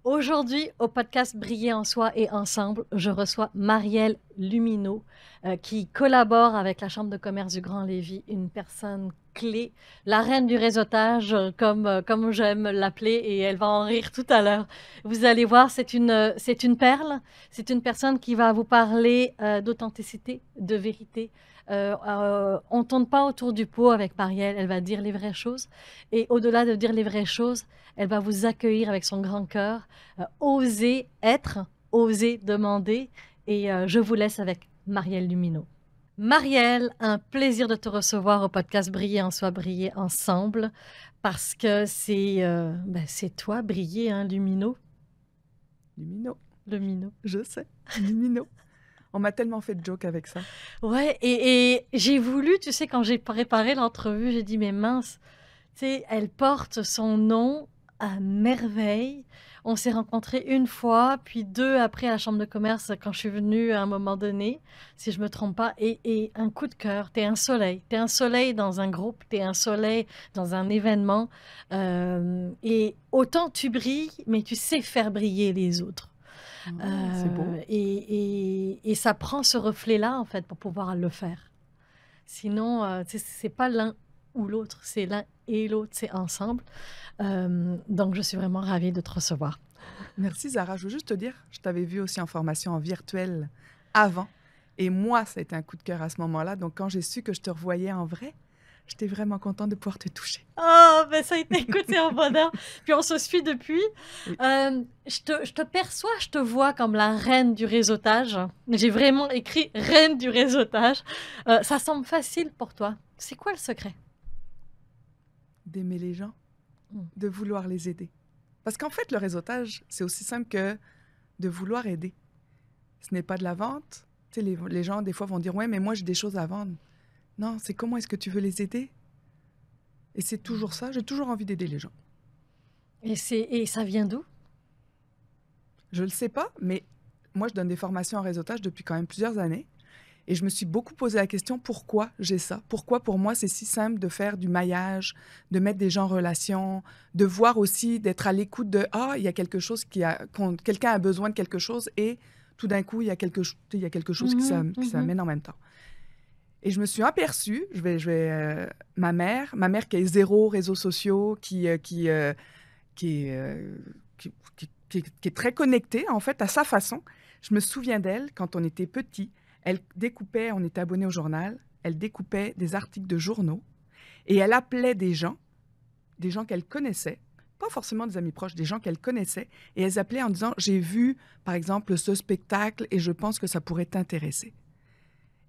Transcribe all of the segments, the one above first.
Aujourd'hui, au podcast Briller en soi et ensemble, je reçois Marielle Lumineau, qui collabore avec la Chambre de commerce du Grand Lévis, une personne clé, la reine du réseautage, comme j'aime l'appeler, et elle va en rire tout à l'heure. Vous allez voir, c'est une perle, c'est une personne qui va vous parler d'authenticité, de vérité. On ne tourne pas autour du pot avec Marielle, elle va dire les vraies choses. Et au-delà de dire les vraies choses, elle va vous accueillir avec son grand cœur. Oser être, oser demander. Et je vous laisse avec Marielle Lumineau. Marielle, un plaisir de te recevoir au podcast Briller en soi, briller ensemble, parce que c'est toi, Briller, hein, Lumineau. Lumino, Lumineau. je sais, Lumino. On m'a tellement fait de jokes avec ça. Ouais, et j'ai voulu, tu sais, quand j'ai préparé l'entrevue, j'ai dit, mais mince, tu sais, elle porte son nom à merveille. On s'est rencontrés une fois, puis deux après à la chambre de commerce quand je suis venue à un moment donné, si je me trompe pas, et un coup de cœur. T'es un soleil. T'es un soleil dans un groupe, t'es un soleil dans un événement. Et autant tu brilles, mais tu sais faire briller les autres. C'est beau. Et ça prend ce reflet-là, en fait, pour pouvoir le faire. Sinon, c'est pas l'un ou l'autre, c'est l'un et l'autre, c'est ensemble. Donc, je suis vraiment ravie de te recevoir. Merci Zara. Je veux juste te dire, je t'avais vu aussi en formation en virtuel avant. Et moi, ça a été un coup de cœur à ce moment-là. Donc, quand j'ai su que je te revoyais en vrai, j'étais vraiment contente de pouvoir te toucher. Oh, ben ça a été, écoute, c'est un bonheur. Puis on se suit depuis. Oui. Je te perçois, je te vois comme la reine du réseautage. J'ai vraiment écrit reine du réseautage. Ça semble facile pour toi. C'est quoi le secret? D'aimer les gens, Mm. de vouloir les aider. Parce qu'en fait, le réseautage, c'est aussi simple que de vouloir aider. Ce n'est pas de la vente. Tu sais, les gens, des fois, vont dire « Ouais, mais moi, j'ai des choses à vendre. » Non, c'est comment est-ce que tu veux les aider? Et c'est toujours ça. J'ai toujours envie d'aider les gens. Et ça vient d'où? Je le sais pas, mais moi, je donne des formations en réseautage depuis quand même plusieurs années. Et je me suis beaucoup posé la question pourquoi j'ai ça? Pourquoi pour moi c'est si simple de faire du maillage, de mettre des gens en relation, de voir aussi, d'être à l'écoute de ah, il y a quelque chose quelqu'un a besoin de quelque chose et tout d'un coup il y a il y a quelque chose qui s'amène en même temps. Et je me suis aperçue, ma mère qui est zéro réseaux sociaux, qui est, qui est très connectée en fait à sa façon. Je me souviens d'elle quand on était petit. Elle découpait, on était abonné au journal, elle découpait des articles de journaux et elle appelait des gens qu'elle connaissait, pas forcément des amis proches, des gens qu'elle connaissait, et elle appelait en disant « J'ai vu, par exemple, ce spectacle et je pense que ça pourrait t'intéresser. »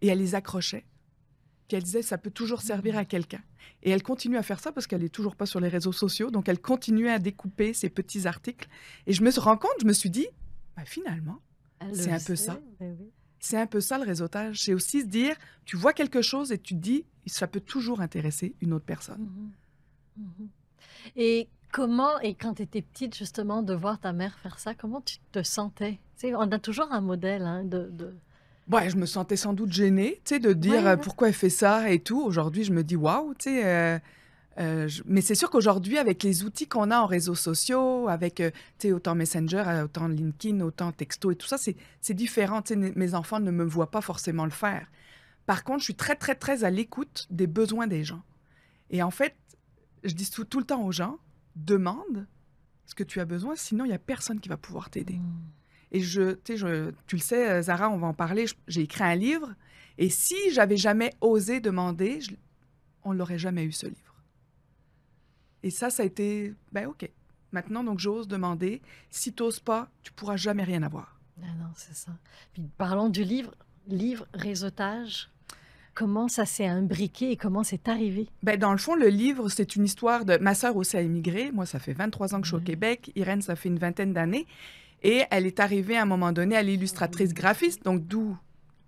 Et elle les accrochait. Puis elle disait « Ça peut toujours servir à quelqu'un. » Et elle continue à faire ça parce qu'elle n'est toujours pas sur les réseaux sociaux, donc elle continue à découper ces petits articles. Et je me rends compte, je me suis dit bah, « Finalement, c'est un peu ça. » Ben oui. C'est un peu ça le réseautage. C'est aussi se dire, tu vois quelque chose et tu te dis, ça peut toujours intéresser une autre personne. Mhm. Mhm. Et comment, et quand tu étais petite, justement, de voir ta mère faire ça, comment tu te sentais? Tu sais, on a toujours un modèle, hein, Ouais, je me sentais sans doute gênée, tu sais, de dire Ouais, ouais. pourquoi elle fait ça et tout. Aujourd'hui, je me dis, waouh, tu sais. Mais c'est sûr qu'aujourd'hui, avec les outils qu'on a en réseaux sociaux, avec tu sais, autant Messenger, autant LinkedIn, autant Texto et tout ça, c'est différent. Tu sais, mes enfants ne me voient pas forcément le faire. Par contre, je suis très, très, très à l'écoute des besoins des gens. Et en fait, je dis tout le temps aux gens, demande ce que tu as besoin, sinon il n'y a personne qui va pouvoir t'aider. Mm. Et tu le sais, Zara, on va en parler, j'ai écrit un livre, et si j'avais jamais osé demander, on l'aurait jamais eu, ce livre. Et ça a été, ben OK. Maintenant, donc, j'ose demander. Si tu n'oses pas, tu pourras jamais rien avoir. Ah non, c'est ça. Puis parlons du livre réseautage. Comment ça s'est imbriqué et comment c'est arrivé? Ben, dans le fond, le livre, c'est une histoire de... Ma sœur aussi a immigré. Moi, ça fait 23 ans que je suis au Ouais. Québec. Irène, ça fait une vingtaine d'années. Et elle est arrivée à un moment donné à l'illustratrice graphiste, donc d'où...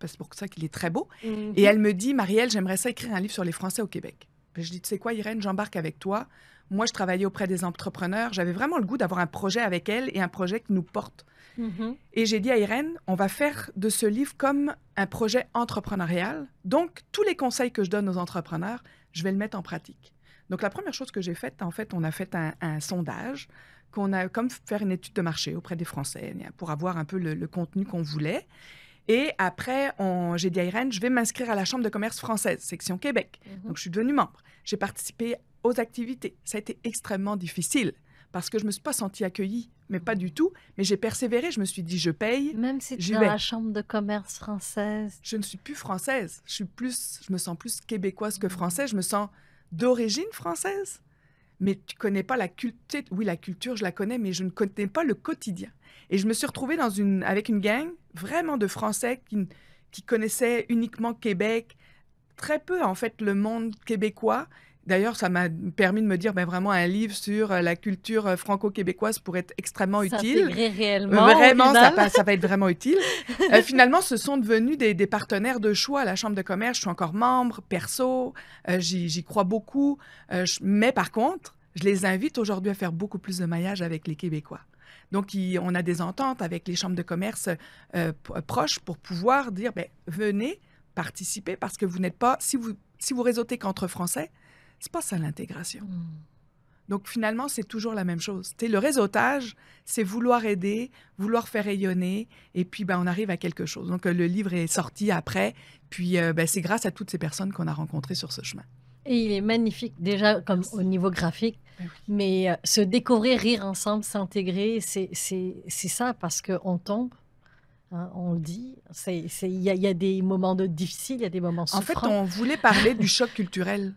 C'est pour ça qu'il est très beau. Mhm. Et elle me dit, Marielle, j'aimerais ça écrire un livre sur les Français au Québec. Puis je dis, tu sais quoi, Irène, j'embarque avec toi. Moi, je travaillais auprès des entrepreneurs. J'avais vraiment le goût d'avoir un projet avec elle et un projet qui nous porte. Mhm. Et j'ai dit à Irène, on va faire de ce livre comme un projet entrepreneurial. Donc, tous les conseils que je donne aux entrepreneurs, je vais le mettre en pratique. Donc, la première chose que j'ai faite, en fait, on a fait un sondage qu'on a comme faire une étude de marché auprès des Français pour avoir un peu le contenu qu'on voulait. Et après, j'ai dit à Irène, je vais m'inscrire à la Chambre de commerce française, section Québec. Donc, je suis devenue membre. J'ai participé aux activités. Ça a été extrêmement difficile parce que je ne me suis pas sentie accueillie, mais pas du tout. Mais j'ai persévéré. Je me suis dit, je paye, Même si tu j'y es dans vais. la Chambre de commerce française. Je ne suis plus française. Je me sens plus québécoise que française. Je me sens d'origine française. Mais tu connais pas la culture. Oui, la culture, je la connais, mais je ne connais pas le quotidien. Et je me suis retrouvée avec une gang vraiment de Français qui connaissaient uniquement Québec, très peu, en fait, le monde québécois. D'ailleurs, ça m'a permis de me dire, ben, vraiment, un livre sur la culture franco-québécoise pourrait être extrêmement utile. S'intégrer réellement, Vraiment, au final. ça va être vraiment utile. Finalement, ce sont devenus des partenaires de choix à la Chambre de commerce. Je suis encore membre, perso, j'y crois beaucoup. Mais par contre, je les invite aujourd'hui à faire beaucoup plus de maillage avec les Québécois. Donc, on a des ententes avec les chambres de commerce proches pour pouvoir dire, ben, venez participer parce que vous n'êtes pas... Si vous réseautez qu'entre Français, c'est pas ça l'intégration. Donc, finalement, c'est toujours la même chose. Le réseautage, c'est vouloir aider, vouloir faire rayonner, et puis ben, on arrive à quelque chose. Donc, le livre est sorti après, puis ben, c'est grâce à toutes ces personnes qu'on a rencontrées sur ce chemin. Et il est magnifique, déjà comme au niveau graphique, mais se découvrir, rire ensemble, s'intégrer, c'est ça, parce qu'on tombe, hein, on le dit, il y a des moments difficiles, il y a des moments souffrants. En fait, on voulait parler du choc culturel.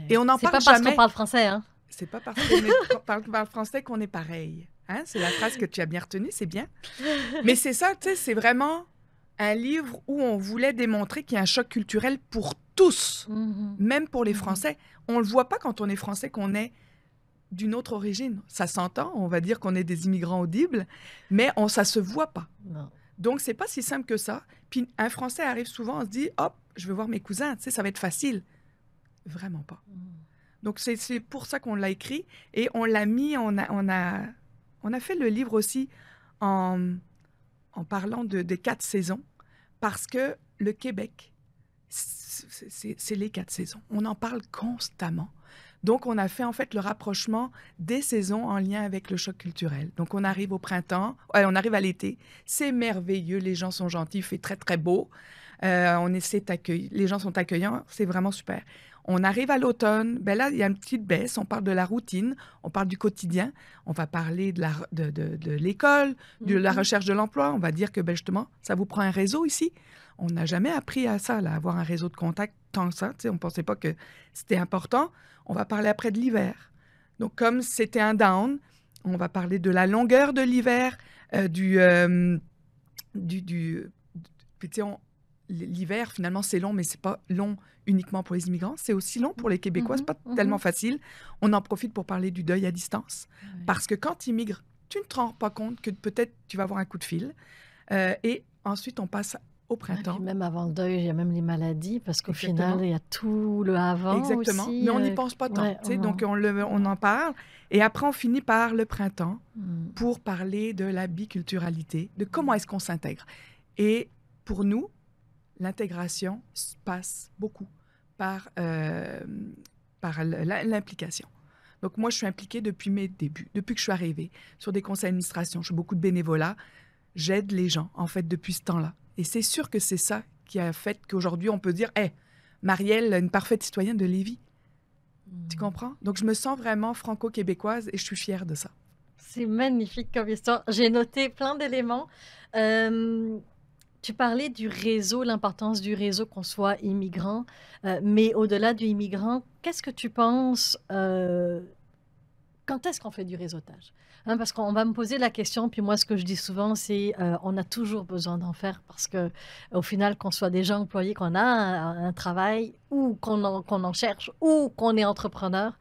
Et on n'en parle jamais. C'est pas parce qu'on parle français, hein? C'est pas parce qu'on parle français qu'on est pareil. Hein? C'est la phrase que tu as bien retenue, c'est bien. Mais c'est ça, tu sais, c'est vraiment un livre où on voulait démontrer qu'il y a un choc culturel pour tous, même pour les Français. On ne le voit pas quand on est Français qu'on est d'une autre origine. Ça s'entend, on va dire qu'on est des immigrants audibles, mais ça ne se voit pas. Non. Donc, c'est pas si simple que ça. Puis un Français arrive souvent, on se dit, hop, je veux voir mes cousins, tu sais, ça va être facile. Vraiment pas. Donc, c'est pour ça qu'on l'a écrit et on l'a mis, on a fait le livre aussi en parlant des 4 saisons parce que le Québec, c'est les 4 saisons. On en parle constamment. Donc, on a fait en fait le rapprochement des saisons en lien avec le choc culturel. Donc, on arrive au printemps, on arrive à l'été. C'est merveilleux, les gens sont gentils, il fait très, très beau. On essaie d'accueillir, les gens sont accueillants, c'est vraiment super. On arrive à l'automne, ben là, il y a une petite baisse, on parle de la routine, on parle du quotidien, on va parler de l'école, de la recherche de l'emploi, on va dire que ben justement, ça vous prend un réseau ici. On n'a jamais appris à ça, là, avoir un réseau de contacts tant que ça, on ne pensait pas que c'était important. On va parler après de l'hiver. Donc, comme c'était un down, on va parler de la longueur de l'hiver, l'hiver, finalement, c'est long, mais c'est pas long uniquement pour les immigrants. C'est aussi long pour les Québécois. C'est pas tellement facile. On en profite pour parler du deuil à distance. Parce que quand tu immigres, tu ne te rends pas compte que peut-être tu vas avoir un coup de fil. Et ensuite, on passe au printemps. Puis même avant le deuil, il y a même les maladies, parce qu'au final, il y a tout le avant. Exactement. Aussi, mais on n'y pense pas tant. Donc, on en parle. Et après, on finit par le printemps pour parler de la biculturalité, de comment est-ce qu'on s'intègre. Et pour nous, l'intégration passe beaucoup par l'implication. Donc, moi, je suis impliquée depuis mes débuts, depuis que je suis arrivée sur des conseils d'administration. Je fais beaucoup de bénévolat. J'aide les gens, en fait, depuis ce temps-là. Et c'est sûr que c'est ça qui a fait qu'aujourd'hui, on peut dire « Hey, Marielle, une parfaite citoyenne de Lévis. » Tu comprends? Donc, je me sens vraiment franco-québécoise et je suis fière de ça. C'est magnifique comme histoire. J'ai noté plein d'éléments. Tu parlais du réseau, l'importance du réseau, qu'on soit immigrant. Mais au-delà du immigrant, qu'est-ce que tu penses quand est-ce qu'on fait du réseautage? Hein, parce qu'on va me poser la question, puis moi, ce que je dis souvent, c'est on a toujours besoin d'en faire parce que au final, qu'on soit déjà employé, qu'on a un travail ou qu'on en cherche ou qu'on est entrepreneur,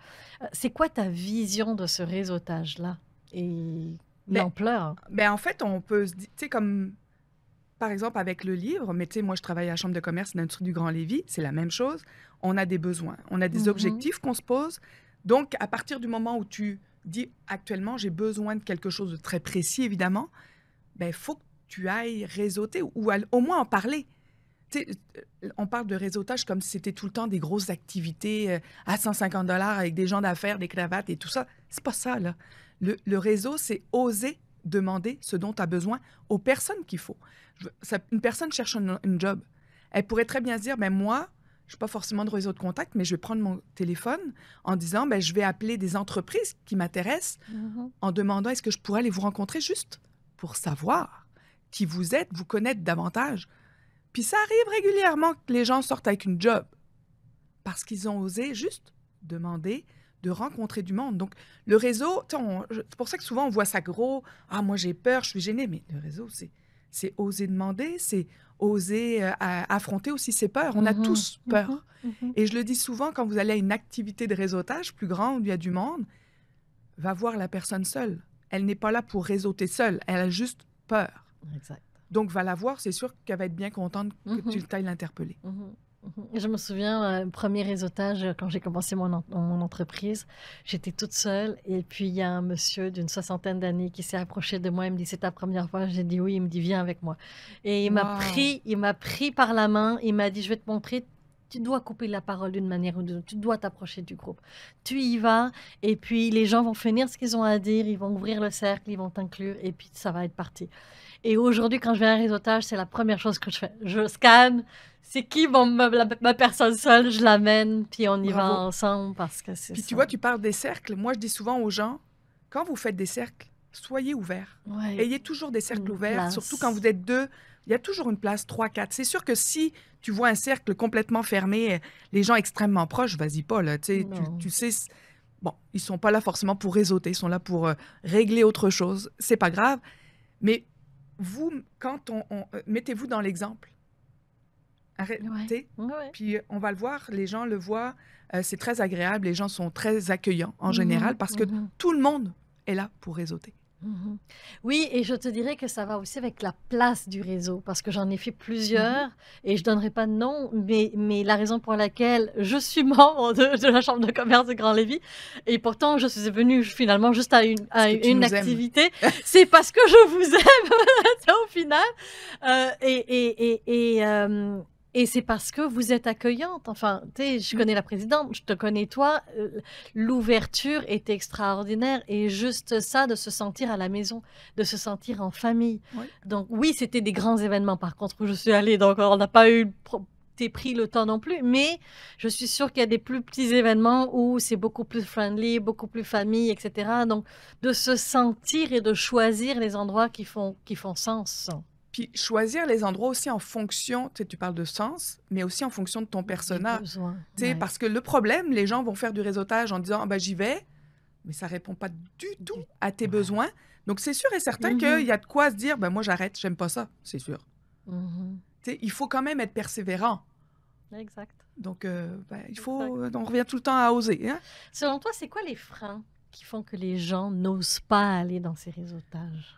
c'est quoi ta vision de ce réseautage-là et l'ampleur? En fait, on peut se dire, tu sais, comme par exemple avec le livre, mais tu sais, moi, je travaille à la Chambre de commerce et d'industrie du Grand Lévis, c'est la même chose. On a des besoins, on a des objectifs qu'on se pose. Donc, à partir du moment où tu dis actuellement, j'ai besoin de quelque chose de très précis, évidemment, il faut que tu ailles réseauter ou au moins en parler. Tu sais, on parle de réseautage comme si c'était tout le temps des grosses activités à 150 $ avec des gens d'affaires, des cravates et tout ça. C'est pas ça, là. Le réseau, c'est oser demander ce dont tu as besoin aux personnes qu'il faut. Une personne cherche une job. Elle pourrait très bien se dire, ben moi, je n'ai pas forcément de réseau de contact, mais je vais prendre mon téléphone en disant, ben, je vais appeler des entreprises qui m'intéressent en demandant, est-ce que je pourrais aller vous rencontrer juste pour savoir qui vous êtes, vous connaître davantage. Puis ça arrive régulièrement que les gens sortent avec une job parce qu'ils ont osé juste demander de rencontrer du monde. Donc, le réseau, c'est pour ça que souvent on voit ça gros. Ah, moi j'ai peur, je suis gênée. Mais le réseau, c'est oser demander, c'est oser affronter aussi ses peurs. On a tous peur. Et je le dis souvent, quand vous allez à une activité de réseautage plus grande où il y a du monde, va voir la personne seule. Elle n'est pas là pour réseauter seule. Elle a juste peur. Exact. Donc, va la voir, c'est sûr qu'elle va être bien contente que tu t'ailles l'interpeller. Je me souviens, premier réseautage, quand j'ai commencé mon entreprise, j'étais toute seule et puis il y a un monsieur d'une 60aine d'années qui s'est approché de moi, il me dit, c'est ta première fois? J'ai dit oui, il me dit, viens avec moi. Et il m'a pris par la main, il m'a dit, je vais te montrer, tu dois couper la parole d'une manière ou d'une autre, tu dois t'approcher du groupe. Tu y vas et puis les gens vont finir ce qu'ils ont à dire, ils vont ouvrir le cercle, ils vont t'inclure et puis ça va être parti. Et aujourd'hui, quand je vais à un réseautage, c'est la première chose que je fais. Je scanne, c'est qui ma personne seule, je l'amène, puis on y va ensemble parce que c'est puis ça. Tu vois, tu parles des cercles. Moi, je dis souvent aux gens, quand vous faites des cercles, soyez ouverts. Ouais. Ayez toujours des cercles ouverts, surtout quand vous êtes deux. Il y a toujours une place, 3, 4. C'est sûr que si tu vois un cercle complètement fermé, les gens extrêmement proches, vas-y pas, là. Tu sais, bon, ils sont pas là forcément pour réseauter, ils sont là pour régler autre chose. C'est pas grave. Mais vous, quand mettez-vous dans l'exemple. Arrêtez. Puis on va le voir, les gens le voient. C'est très agréable. Les gens sont très accueillants en général parce que tout le monde est là pour réseauter. Oui, et je te dirais que ça va aussi avec la place du réseau, parce que j'en ai fait plusieurs, et je ne donnerai pas de nom, mais la raison pour laquelle je suis membre de la Chambre de commerce de Grand-Lévis, et pourtant je suis venue finalement juste à une activité, c'est parce que je vous aime au final. Et c'est parce que vous êtes accueillante. Enfin, tu sais, je connais la présidente, je te connais toi. L'ouverture est extraordinaire. Et juste ça, de se sentir à la maison, de se sentir en famille. Oui. Donc oui, c'était des grands événements par contre où je suis allée. Donc on n'a pas eu pris le temps non plus. Mais je suis sûre qu'il y a des plus petits événements où c'est beaucoup plus friendly, beaucoup plus famille, etc. Donc de se sentir et de choisir les endroits qui font sens. Puis choisir les endroits aussi en fonction, tu parles de sens, mais aussi en fonction de ton personnage. Parce que le problème, les gens vont faire du réseautage en disant, j'y vais, mais ça ne répond pas du tout à tes besoins. Donc, c'est sûr et certain qu'il y a de quoi se dire, moi, j'arrête, j'aime pas ça, c'est sûr. Il faut quand même être persévérant. Exact. Donc, on revient tout le temps à oser. Hein? Selon toi, c'est quoi les freins qui font que les gens n'osent pas aller dans ces réseautages?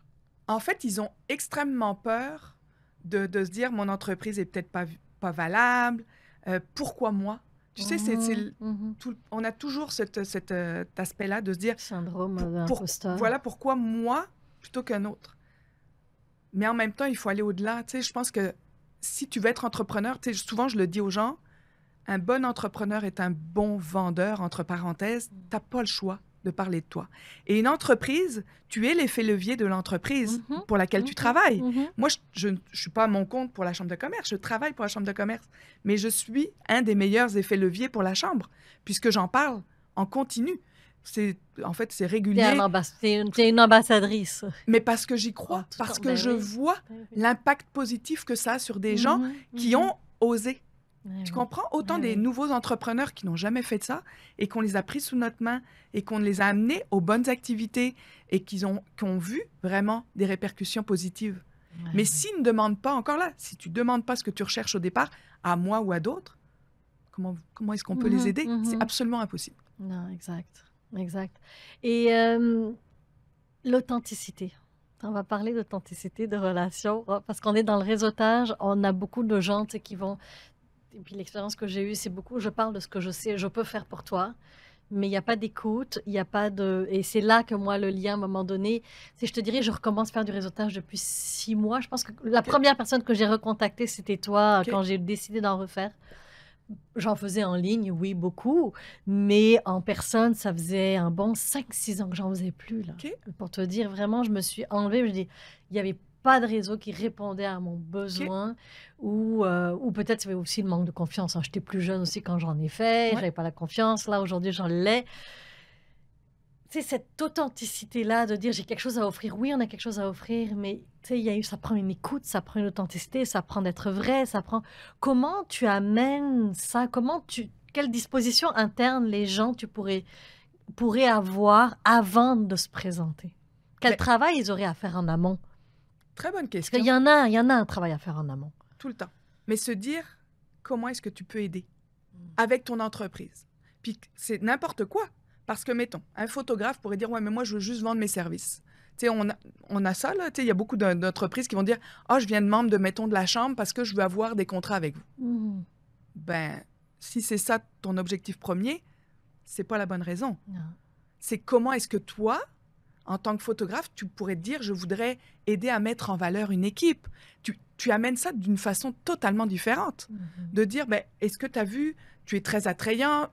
En fait, ils ont extrêmement peur de se dire, mon entreprise est peut-être pas valable. Pourquoi moi? Tu sais, on a toujours cet aspect-là de se dire... Syndrome d'imposteur. Voilà pourquoi moi plutôt qu'un autre. Mais en même temps, il faut aller au-delà. Tu sais, je pense que si tu veux être entrepreneur, souvent je le dis aux gens, un bon entrepreneur est un bon vendeur, entre parenthèses. Tu n'as pas le choix de parler de toi. Et une entreprise, tu es l'effet levier de l'entreprise pour laquelle tu travailles. Moi, je ne suis pas à mon compte pour la Chambre de commerce, je travaille pour la Chambre de commerce, mais je suis un des meilleurs effets leviers pour la Chambre, puisque j'en parle en continu. En fait, c'est régulier. T'es une ambassadrice. Mais parce que j'y crois, parce que je vois l'impact positif que ça a sur des gens qui ont osé. Tu comprends? Autant des nouveaux entrepreneurs qui n'ont jamais fait de ça et qu'on les a pris sous notre main et qu'on les a amenés aux bonnes activités et qui ont vu vraiment des répercussions positives. Mais s'ils ne demandent pas, encore là, si tu ne demandes pas ce que tu recherches au départ, à moi ou à d'autres, comment est-ce qu'on peut les aider? C'est absolument impossible. Non, exact. Et l'authenticité. On va parler d'authenticité, de relations, parce qu'on est dans le réseautage, on a beaucoup de gens qui vont... Et puis l'expérience que j'ai eue, c'est beaucoup, je parle de ce que je sais, je peux faire pour toi, mais il n'y a pas d'écoute, il n'y a pas de... Et c'est là que moi, le lien, à un moment donné, je te dirais, je recommence à faire du réseautage depuis 6 mois. Je pense que la première personne que j'ai recontactée, c'était toi, quand j'ai décidé d'en refaire. J'en faisais en ligne, oui, beaucoup, mais en personne, ça faisait un bon 5, 6 ans que j'en faisais plus, là. OK, Pour te dire, vraiment, je me suis enlevée, je dis, il y avait pas de réseau qui répondait à mon OK, besoin ou peut-être il y avait aussi le manque de confiance, hein. J'étais plus jeune aussi quand j'en ai fait, ouais, j'avais pas la confiance. Là, aujourd'hui, j'en l'ai. Tu sais, cette authenticité-là de dire: «J'ai quelque chose à offrir». Oui, on a quelque chose à offrir, mais tu sais, il y a eu ça prend une écoute, ça prend une authenticité, ça prend d'être vrai, ça prend comment tu amènes ça? Comment tu quelle disposition interne les gens pourraient avoir avant de se présenter? Quel beh, travail ils auraient à faire en amont? très bonne Parce qu'il question, y en a un travail à faire en amont. tout le temps. Mais se dire: «Comment est-ce que tu peux aider?» Mmh. avec ton entreprise. Puis c'est n'importe quoi. Parce que, mettons, un photographe pourrait dire: «Ouais, mais moi, je veux juste vendre mes services». Tu sais, on a ça, là, tu sais, il y a beaucoup d'entreprises qui vont dire: «Ah, je viens de membre de, mettons, de la chambre parce que je veux avoir des contrats avec vous». Mmh. Ben, si c'est ça ton objectif premier, c'est pas la bonne raison. Non. C'est comment est-ce que toi, en tant que photographe, tu pourrais te dire: «Je voudrais aider à mettre en valeur une équipe». Tu amènes ça d'une façon totalement différente. Mmh. De dire: «Beh, est-ce que tu as vu, tu es très attrayant»,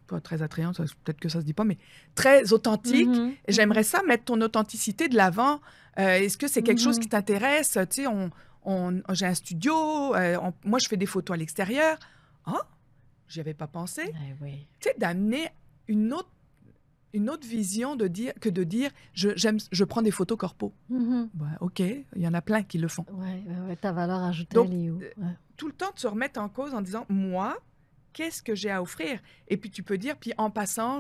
pas très attrayant, ça peut-être que ça se dit pas, mais très authentique. Mmh. Et Mmh. j'aimerais ça mettre ton authenticité de l'avant. Est-ce que c'est quelque chose qui Mmh. t'intéresse? Tu sais, j'ai un studio, moi je fais des photos à l'extérieur. Ah! J'y avais pas pensé. Eh oui. Tu sais, d'amener une autre une autre vision de dire: Je prends des photos corpo». Mmh. Bah, OK, il y en a plein qui le font. Ouais, ouais, ouais, ta valeur ajoutée, Donc, elle est où? heu, Ouais. tout le temps de se remettre en cause en disant: «Moi, qu'est-ce que j'ai à offrir?» Et puis tu peux dire: «Puis en passant,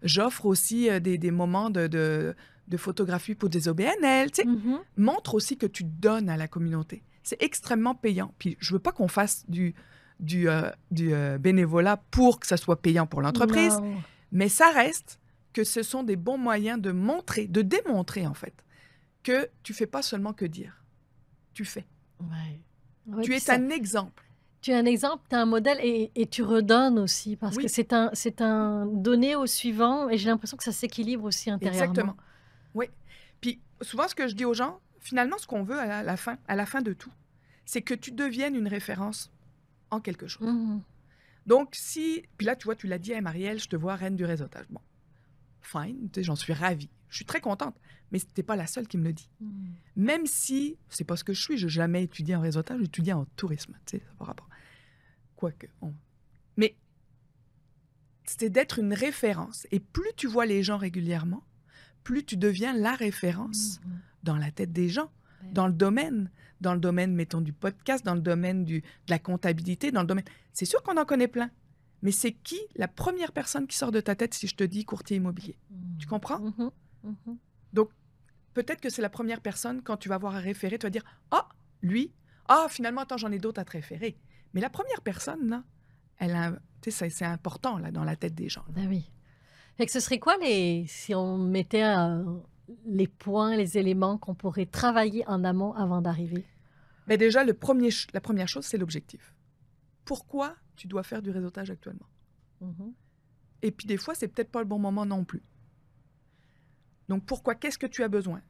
j'offre aussi, des moments de photographie pour des OBNL», tu sais? Mmh. Montre aussi que tu donnes à la communauté. C'est extrêmement payant. Puis je veux pas qu'on fasse du bénévolat pour que ça soit payant pour l'entreprise, Non. mais ça reste que ce sont des bons moyens de montrer, de démontrer en fait, que tu fais pas seulement que dire, tu fais. Ouais. Ouais, Tu puis es ça un exemple. tu es un exemple, tu es un modèle et tu redonnes aussi parce que Oui, c'est un donner au suivant et j'ai l'impression que ça s'équilibre aussi intérieurement. exactement. Oui. Puis souvent, ce que je dis aux gens, finalement, ce qu'on veut à la fin de tout, c'est que tu deviennes une référence en quelque chose. Mmh mh. Donc, si, puis là, tu vois, tu l'as dit: «Hey Marielle, je te vois reine du réseautage». Bon, fine, tu sais, j'en suis ravie. Je suis très contente, mais tu es pas la seule qui me le dit. Mmh. Même si c'est pas ce que je suis, j'ai jamais étudié en réseautage, j'ai étudié en tourisme, tu sais, ça n'a pas rapport. Quoique, mais c'est d'être une référence et plus tu vois les gens régulièrement, plus tu deviens la référence Mmh. dans la tête des gens, Ben dans oui. le domaine. Dans le domaine, mettons, du podcast, dans le domaine de la comptabilité, dans le domaine. C'est sûr qu'on en connaît plein. Mais c'est qui la première personne qui sort de ta tête si je te dis courtier immobilier? Tu comprends? Mmh. Mmh mh. Mmh. Donc, peut-être que c'est la première personne, quand tu vas avoir à référer, tu vas dire: «Ah, lui, ah, finalement, attends, j'en ai d'autres à te référer». Mais la première personne, là, elle a, tu sais, c'est important, là, dans la tête des gens. Ben oui. Fait que ce serait quoi les si on mettait, les points, les éléments qu'on pourrait travailler en amont avant d'arriver? Mais déjà, la première chose, c'est l'objectif. Pourquoi tu dois faire du réseautage actuellement? Mmh mh. Et puis des fois, c'est peut-être pas le bon moment non plus. Donc pourquoi? Qu'est-ce que tu as besoin?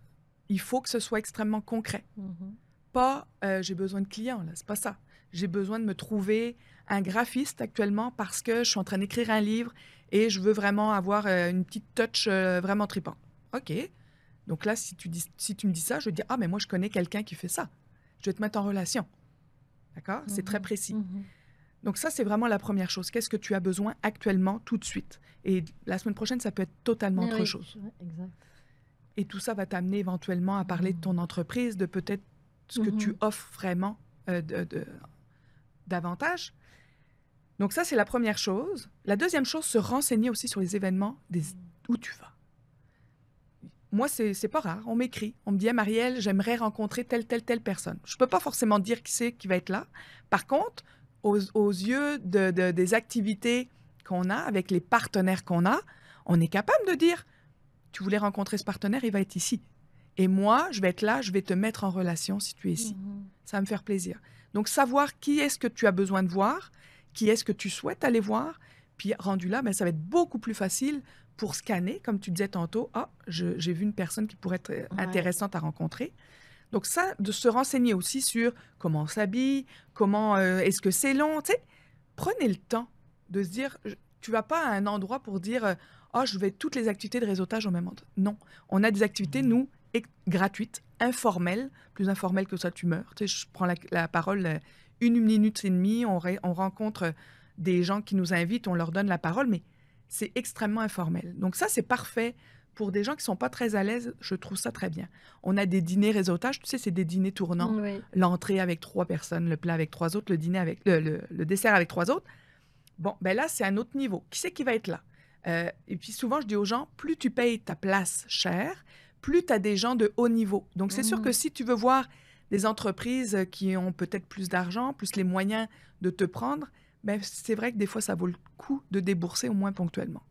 Il faut que ce soit extrêmement concret. Mmh. Pas, «J'ai besoin de clients», là, c'est pas ça. J'ai besoin de me trouver un graphiste actuellement parce que je suis en train d'écrire un livre et je veux vraiment avoir, une petite touch, vraiment tripante. OK. Donc là, si tu me dis ça, je vais te dire: «Ah, mais moi, je connais quelqu'un qui fait ça». Je vais te mettre en relation. D'accord? C'est très Mmh. précis. Mmh. Donc ça, c'est vraiment la première chose. Qu'est-ce que tu as besoin actuellement, tout de suite? Et la semaine prochaine, ça peut être totalement Ah autre oui, chose. ouais, exact. Et tout ça va t'amener éventuellement à parler de ton entreprise, de peut-être ce que tu Mmh. offres vraiment, davantage. Donc ça, c'est la première chose. La deuxième chose, se renseigner aussi sur les événements où tu vas. Moi, c'est pas rare. On m'écrit. On me dit: «Ah, Marielle, j'aimerais rencontrer telle personne». Je peux pas forcément dire qui c'est qui va être là. Par contre, aux yeux des activités qu'on a, avec les partenaires qu'on a, on est capable de dire: «Tu voulais rencontrer ce partenaire, il va être ici. Et moi, je vais être là, je vais te mettre en relation si tu es ici». Mmh. Ça va me faire plaisir. Donc savoir qui est-ce que tu as besoin de voir, qui est-ce que tu souhaites aller voir, puis rendu là, ben, ça va être beaucoup plus facile pour scanner, comme tu disais tantôt: «Ah, j'ai vu une personne qui pourrait être, Ouais. intéressante à rencontrer». Donc ça, de se renseigner aussi sur comment on s'habille, comment, est-ce que c'est long, tu sais? prenez le temps de se dire, tu vas pas à un endroit pour dire, ah, je vais toutes les activités de réseautage au même endroit. Non, on a des activités, nous, gratuites, informelles, plus informelles que ça, tu meurs. Tu sais, je prends la parole 1 minute et demie, on rencontre des gens qui nous invitent, on leur donne la parole, mais c'est extrêmement informel. Donc ça, c'est parfait. Pour des gens qui ne sont pas très à l'aise, je trouve ça très bien. On a des dîners réseautage, tu sais, c'est des dîners tournants. Oui. L'entrée avec 3 personnes, le plat avec 3 autres, le dîner avec le dessert avec 3 autres. Bon, ben là, c'est un autre niveau. Qui c'est qui va être là? Et puis souvent, je dis aux gens, plus tu payes ta place chère, plus tu as des gens de haut niveau. Donc, c'est sûr que si tu veux voir des entreprises qui ont peut-être plus d'argent, plus les moyens de te prendre, ben, c'est vrai que des fois, ça vaut le coup de débourser au moins ponctuellement.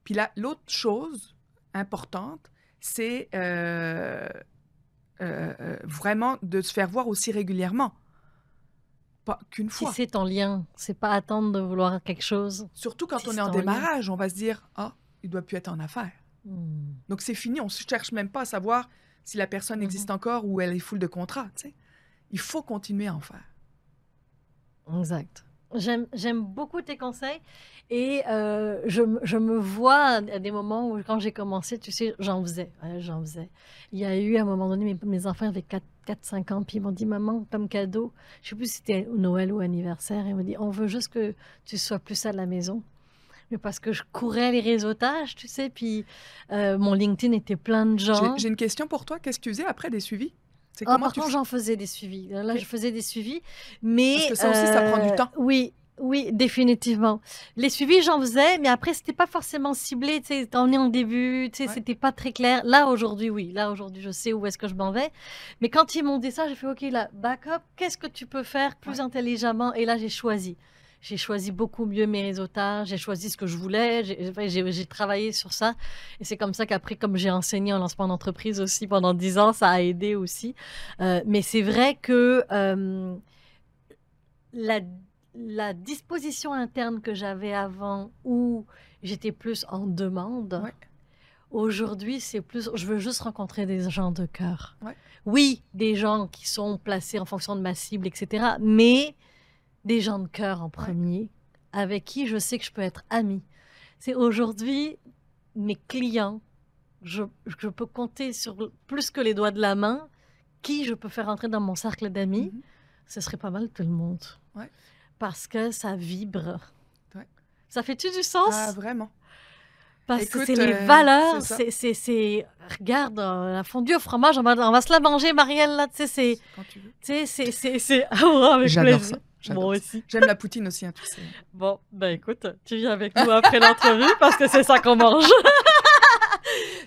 Puis là, l'autre chose importante, c'est vraiment de se faire voir aussi régulièrement. Pas qu'une fois. Si c'est ton lien, c'est pas attendre de vouloir quelque chose. Surtout quand Si on c'est est en ton lien. démarrage, on va se dire « Ah, il doit plus être en affaires. » Donc, c'est fini. On ne cherche même pas à savoir si la personne existe encore ou elle est full de contrats. Tu sais. Il faut continuer à en faire. Exact. J'aime beaucoup tes conseils et je me vois à des moments où, quand j'ai commencé, tu sais, j'en faisais. Il y a eu, à un moment donné, mes enfants avaient 4-5 ans, puis ils m'ont dit, maman, comme cadeau, je ne sais plus si c'était Noël ou anniversaire, ils m'ont dit, on veut juste que tu sois plus à la maison. Mais parce que je courais les réseautages, tu sais, puis mon LinkedIn était plein de gens. J'ai une question pour toi. Qu'est-ce que tu faisais après des suivis? C'est Par contre, j'en faisais des suivis. Là, Ok. je faisais des suivis, mais... Parce que ça aussi, ça prend du temps. Oui, définitivement. Les suivis, j'en faisais, mais après, c'était pas forcément ciblé. Tu sais, on est en début, tu sais, Ouais. c'était pas très clair. Là, aujourd'hui, oui. Là, aujourd'hui, je sais où est-ce que je m'en vais. Mais quand ils m'ont dit ça, j'ai fait, OK, là, backup, qu'est-ce que tu peux faire plus intelligemment? Et là, j'ai choisi. J'ai choisi beaucoup mieux mes réseautages, j'ai choisi ce que je voulais, j'ai travaillé sur ça. Et c'est comme ça qu'après, comme j'ai enseigné en lancement d'entreprise aussi pendant 10 ans, ça a aidé aussi. Mais c'est vrai que la disposition interne que j'avais avant, où j'étais plus en demande, Ouais. aujourd'hui, c'est plus, je veux juste rencontrer des gens de cœur. Ouais. Oui, des gens qui sont placés en fonction de ma cible, etc. Mais des gens de cœur en premier, avec qui je sais que je peux être amie. C'est aujourd'hui, mes clients, je peux compter sur plus que les doigts de la main, qui je peux faire entrer dans mon cercle d'amis. Ce serait pas mal tout le monde. Ouais. Parce que ça vibre. Ouais. Ça fait-tu du sens? Ah, vraiment. Parce Écoute, que c'est les valeurs, c'est ça. c'est... Regarde, la fondue au fromage, on va se la manger, Marielle, là, tu sais, c'est... Quand tu veux. Tu sais, c'est... Oh, avec J'adore plaisir. ça. J'adore Moi ça. aussi. J'aime la poutine aussi, hein, tu sais. Bon, ben écoute, tu viens avec nous après l'entrevue parce que c'est ça qu'on mange.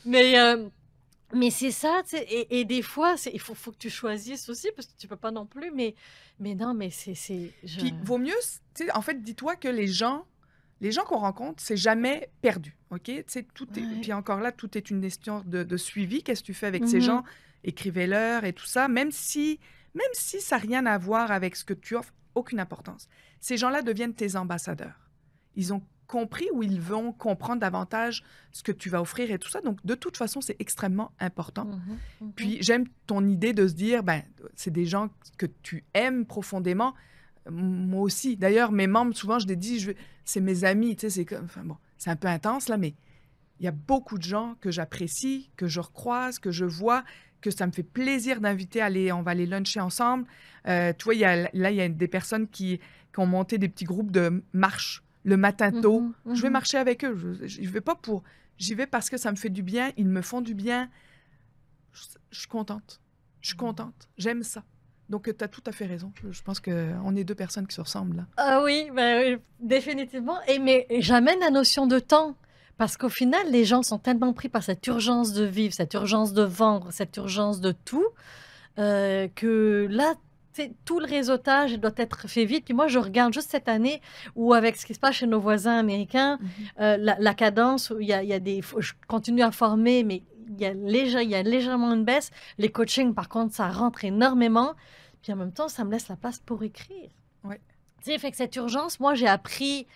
Mais c'est ça, tu sais, et des fois, il faut que tu choisisses aussi parce que tu peux pas non plus, mais non, mais Puis, vaut mieux, tu sais, en fait, dis-toi que les gens qu'on rencontre, c'est jamais perdu, OK? Tu sais, puis encore là, tout est une question de suivi. Qu'est-ce que tu fais avec ces gens? Écrivez-leur et tout ça, même si ça n'a rien à voir avec ce que tu offres, aucune importance. Ces gens-là deviennent tes ambassadeurs. Ils ont compris ou ils vont comprendre davantage ce que tu vas offrir et tout ça. Donc, de toute façon, c'est extrêmement important. Puis, j'aime ton idée de se dire, ben, c'est des gens que tu aimes profondément. Moi aussi. D'ailleurs, mes membres, souvent, je les dis, c'est mes amis. Tu sais, c'est comme, enfin, bon, c'est un peu intense, là, mais il y a beaucoup de gens que j'apprécie, que je recroise, que je vois, que ça me fait plaisir d'inviter on va aller luncher ensemble. Tu vois, il y a des personnes qui ont monté des petits groupes de marche le matin tôt. Je vais marcher avec eux. Je vais pas pour... J'y vais parce que ça me fait du bien. Ils me font du bien. Je suis contente. Je suis contente. J'aime ça. Donc, tu as tout à fait raison. Je pense qu'on est deux personnes qui se ressemblent, là. Ah oui, ben, oui, définitivement. Mais j'amène la notion de temps. Parce qu'au final, les gens sont tellement pris par cette urgence de vivre, cette urgence de vendre, cette urgence de tout, que là, tout le réseautage doit être fait vite. Puis moi, je regarde juste cette année où, avec ce qui se passe chez nos voisins américains, la cadence, où il y a des... Je continue à former, mais il y a légèrement une baisse. Les coachings, par contre, ça rentre énormément. Puis en même temps, ça me laisse la place pour écrire. Ouais. Tu sais, fait que cette urgence, moi, j'ai appris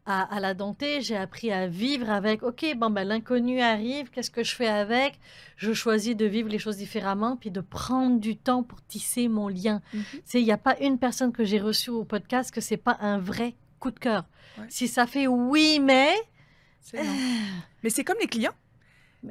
à la dompter, j'ai appris à vivre avec. OK, bon, ben, l'inconnu arrive, qu'est-ce que je fais avec? Je choisis de vivre les choses différemment, puis de prendre du temps pour tisser mon lien. Mhm. Tu sais, il n'y a pas une personne que j'ai reçue au podcast que c'est pas un vrai coup de cœur. Ouais. Si ça fait oui, mais... C'est non. Mais c'est comme les clients.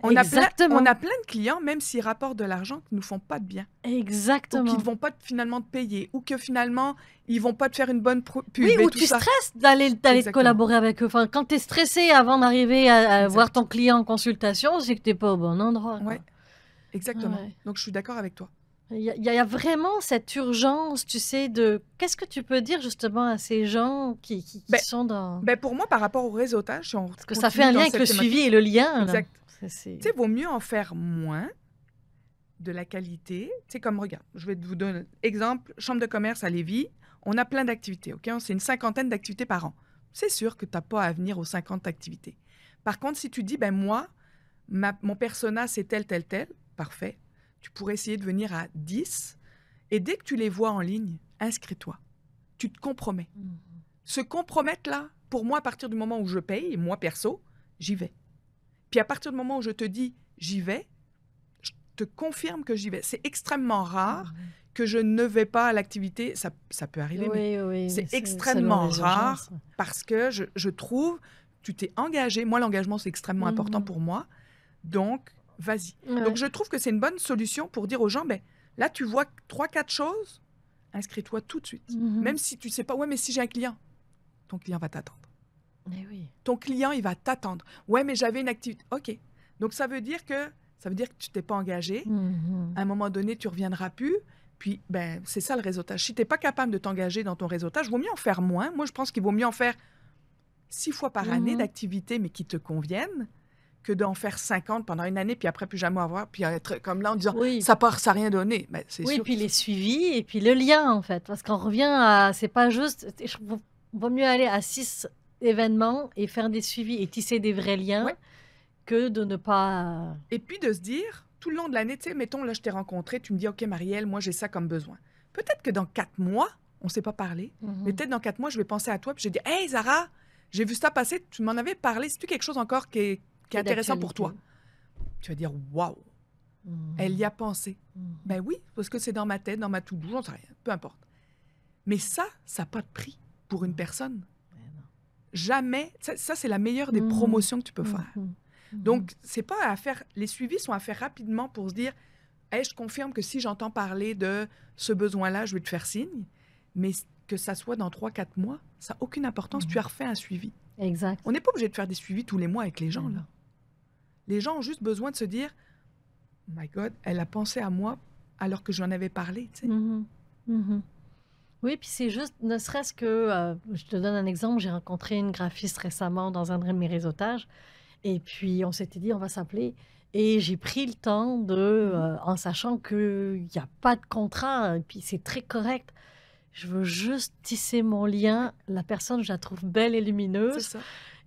On a Exactement. plein de clients, même s'ils rapportent de l'argent, qui ne nous font pas de bien. Ou Exactement. qui ne vont pas finalement te payer. Ou que finalement, ils ne vont pas te faire une bonne pub Oui, et ou tout tu ça. stresses d'aller Exactement. collaborer avec eux. Enfin, quand tu es stressé avant d'arriver à Exact. voir ton client en consultation, c'est que tu n'es pas au bon endroit. Ouais, exactement. Ouais. Donc, je suis d'accord avec toi. Il y a vraiment cette urgence, tu sais, de... Qu'est-ce que tu peux dire justement à ces gens qui sont dans... Ben pour moi, par rapport au réseautage, si on Parce que ça fait un lien avec le suivi et le lien. Exact. Tu sais, vaut mieux en faire moins de la qualité. Tu sais, comme, regarde, je vais vous donner un exemple. Chambre de commerce à Lévis, on a plein d'activités, OK? C'est une 50aine d'activités par an. C'est sûr que tu n'as pas à venir aux 50 activités. Par contre, si tu dis, ben moi, mon persona, c'est tel, tel, tel, parfait. Tu pourrais essayer de venir à 10. Et dès que tu les vois en ligne, inscris-toi. Tu te compromets. Se compromettre, là, pour moi, à partir du moment où je paye, moi, perso, j'y vais. Puis à partir du moment où je te dis « j'y vais », je te confirme que j'y vais. C'est extrêmement rare que je ne vais pas à l'activité. Ça peut arriver, mais c'est extrêmement rare parce que je trouve, tu t'es engagé. Moi, l'engagement, c'est extrêmement important pour moi. Donc, vas-y. Donc, je trouve que c'est une bonne solution pour dire aux gens, ben, là, tu vois 3-4 choses, inscris-toi tout de suite. Même si tu ne sais pas, ouais, mais si j'ai un client, ton client va t'attendre. Mais oui. Ton client, il va t'attendre. Ouais, mais j'avais une activité. OK. Donc, ça veut dire que tu t'es pas engagé. À un moment donné, tu reviendras plus. Puis, ben, c'est ça le réseautage. Si tu n'es pas capable de t'engager dans ton réseautage, il vaut mieux en faire moins. Moi, je pense qu'il vaut mieux en faire 6 fois par année d'activités, mais qui te conviennent, que d'en faire 50 pendant une année, puis après, plus jamais avoir, puis être comme là en disant, ça n'a rien donné. Ben, c'est sûr. Puis les suivis, et puis le lien, en fait. Parce qu'on revient à... C'est pas juste... Il vaut mieux aller à 6 événements et faire des suivis et tisser des vrais liens que de ne pas... Et puis de se dire, tout le long de l'année, tu sais, mettons, là, je t'ai rencontré, tu me dis, OK, Marielle, moi, j'ai ça comme besoin. Peut-être que dans 4 mois, on ne s'est pas parlé, mais peut-être dans 4 mois, je vais penser à toi, puis je vais dire, hey, Zara, j'ai vu ça passer, tu m'en avais parlé, c'est-tu quelque chose encore qui est intéressant pour toi? Tu vas dire, waouh, elle y a pensé. Ben oui, parce que c'est dans ma tête, dans ma to-do, j'en sais rien, peu importe. Mais ça n'a pas de prix pour une personne. Jamais. Ça, c'est la meilleure des promotions que tu peux faire. Donc, c'est pas à faire... Les suivis sont à faire rapidement pour se dire, hey, je confirme que si j'entends parler de ce besoin-là, je vais te faire signe. Mais que ça soit dans 3-4 mois, ça n'a aucune importance. Tu as refait un suivi. Exact. On n'est pas obligé de faire des suivis tous les mois avec les gens, là. Les gens ont juste besoin de se dire, oh my God, elle a pensé à moi alors que j'en avais parlé, tu sais. Oui, puis c'est juste, ne serait-ce que, je te donne un exemple, j'ai rencontré une graphiste récemment dans un de mes réseautages, et puis on s'était dit, on va s'appeler, et j'ai pris le temps de, en sachant qu'il n'y a pas de contrat, et puis c'est très correct, je veux juste tisser mon lien, la personne, je la trouve belle et lumineuse, C'est ça.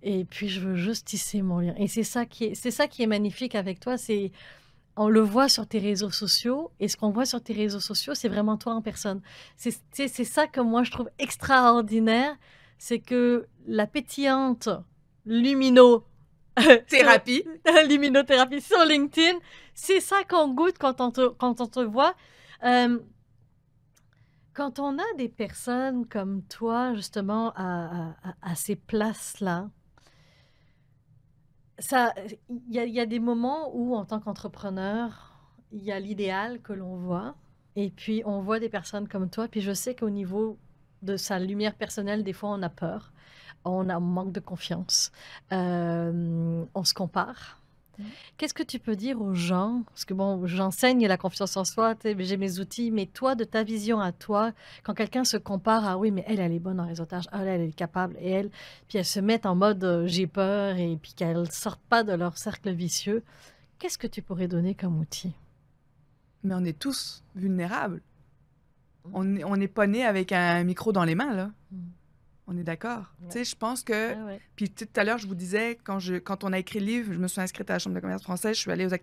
Et puis je veux juste tisser mon lien. Et c'est ça qui est magnifique avec toi, c'est... On le voit sur tes réseaux sociaux, et ce qu'on voit sur tes réseaux sociaux, c'est vraiment toi en personne. C'est ça que moi, je trouve extraordinaire, c'est que la pétillante Thérapie. luminothérapie sur LinkedIn, c'est ça qu'on goûte quand on te voit. Quand on a des personnes comme toi, justement, à ces places-là, il y a des moments où, en tant qu'entrepreneur, il y a l'idéal que l'on voit, et puis on voit des personnes comme toi, puis je sais qu'au niveau de sa lumière personnelle, des fois, on a peur, on manque de confiance, on se compare. Qu'est-ce que tu peux dire aux gens? Parce que bon, j'enseigne la confiance en soi, j'ai mes outils, mais toi, de ta vision à toi, quand quelqu'un se compare à oui, mais elle est bonne en réseautage, elle est capable, et elle, puis elles se mettent en mode j'ai peur, et puis qu'elles ne sortent pas de leur cercle vicieux, qu'est-ce que tu pourrais donner comme outil? Mais on est tous vulnérables. On n'est pas né avec un micro dans les mains, là. On est d'accord. Tu sais, je pense que... Puis tout à l'heure, je vous disais, quand on a écrit le livre, je me suis inscrite à la Chambre de commerce française, je suis allée aux...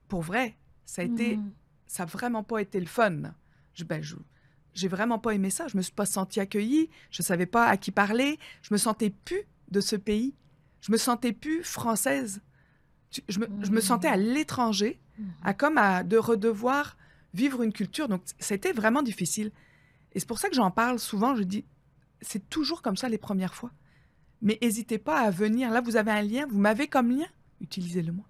Pour vrai, ça a vraiment pas été le fun. J'ai vraiment pas aimé ça. Je me suis pas sentie accueillie. Je savais pas à qui parler. Je me sentais plus de ce pays. Je me sentais plus française. Je me sentais à l'étranger, de redevoir vivre une culture. Donc, c'était vraiment difficile. Et c'est pour ça que j'en parle souvent. Je dis, c'est toujours comme ça les premières fois. Mais n'hésitez pas à venir. Là, vous avez un lien, vous m'avez comme lien. Utilisez-le-moi.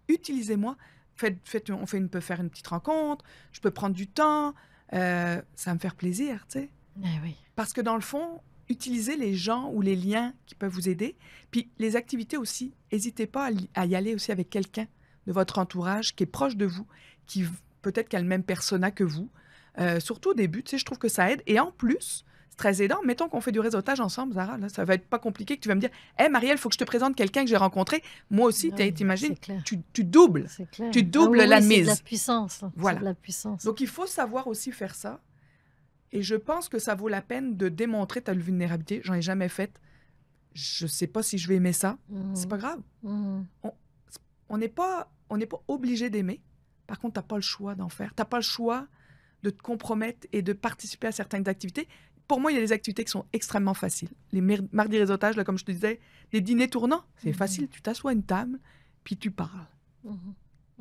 Utilisez-moi. On peut faire une petite rencontre. Je peux prendre du temps. Ça va me faire plaisir, tu sais. Oui. Parce que dans le fond, utilisez les gens ou les liens qui peuvent vous aider. Puis les activités aussi, n'hésitez pas à y aller aussi avec quelqu'un de votre entourage qui est proche de vous, qui peut-être qui a le même persona que vous. Surtout au début, tu sais, je trouve que ça aide. Et en plus, c'est très aidant. Mettons qu'on fait du réseautage ensemble, Zara, là, ça va être pas compliqué que tu vas me dire « Hey, Marielle, il faut que je te présente quelqu'un que j'ai rencontré. » Moi aussi, t'imagines, tu doubles. C'est clair. Tu doubles la mise. C'est de la puissance. Voilà. C'est de la puissance. Donc, il faut savoir aussi faire ça. Et je pense que ça vaut la peine de démontrer ta vulnérabilité. J'en ai jamais fait. Je sais pas si je vais aimer ça. C'est pas grave. On n'est pas obligé d'aimer. Par contre, t'as pas le choix d'en faire. T'as pas le choix de te compromettre et de participer à certaines activités. Pour moi, il y a des activités qui sont extrêmement faciles. Les mardis réseautage, là, comme je te disais, les dîners tournants, c'est facile. Tu t'assois à une table, puis tu parles.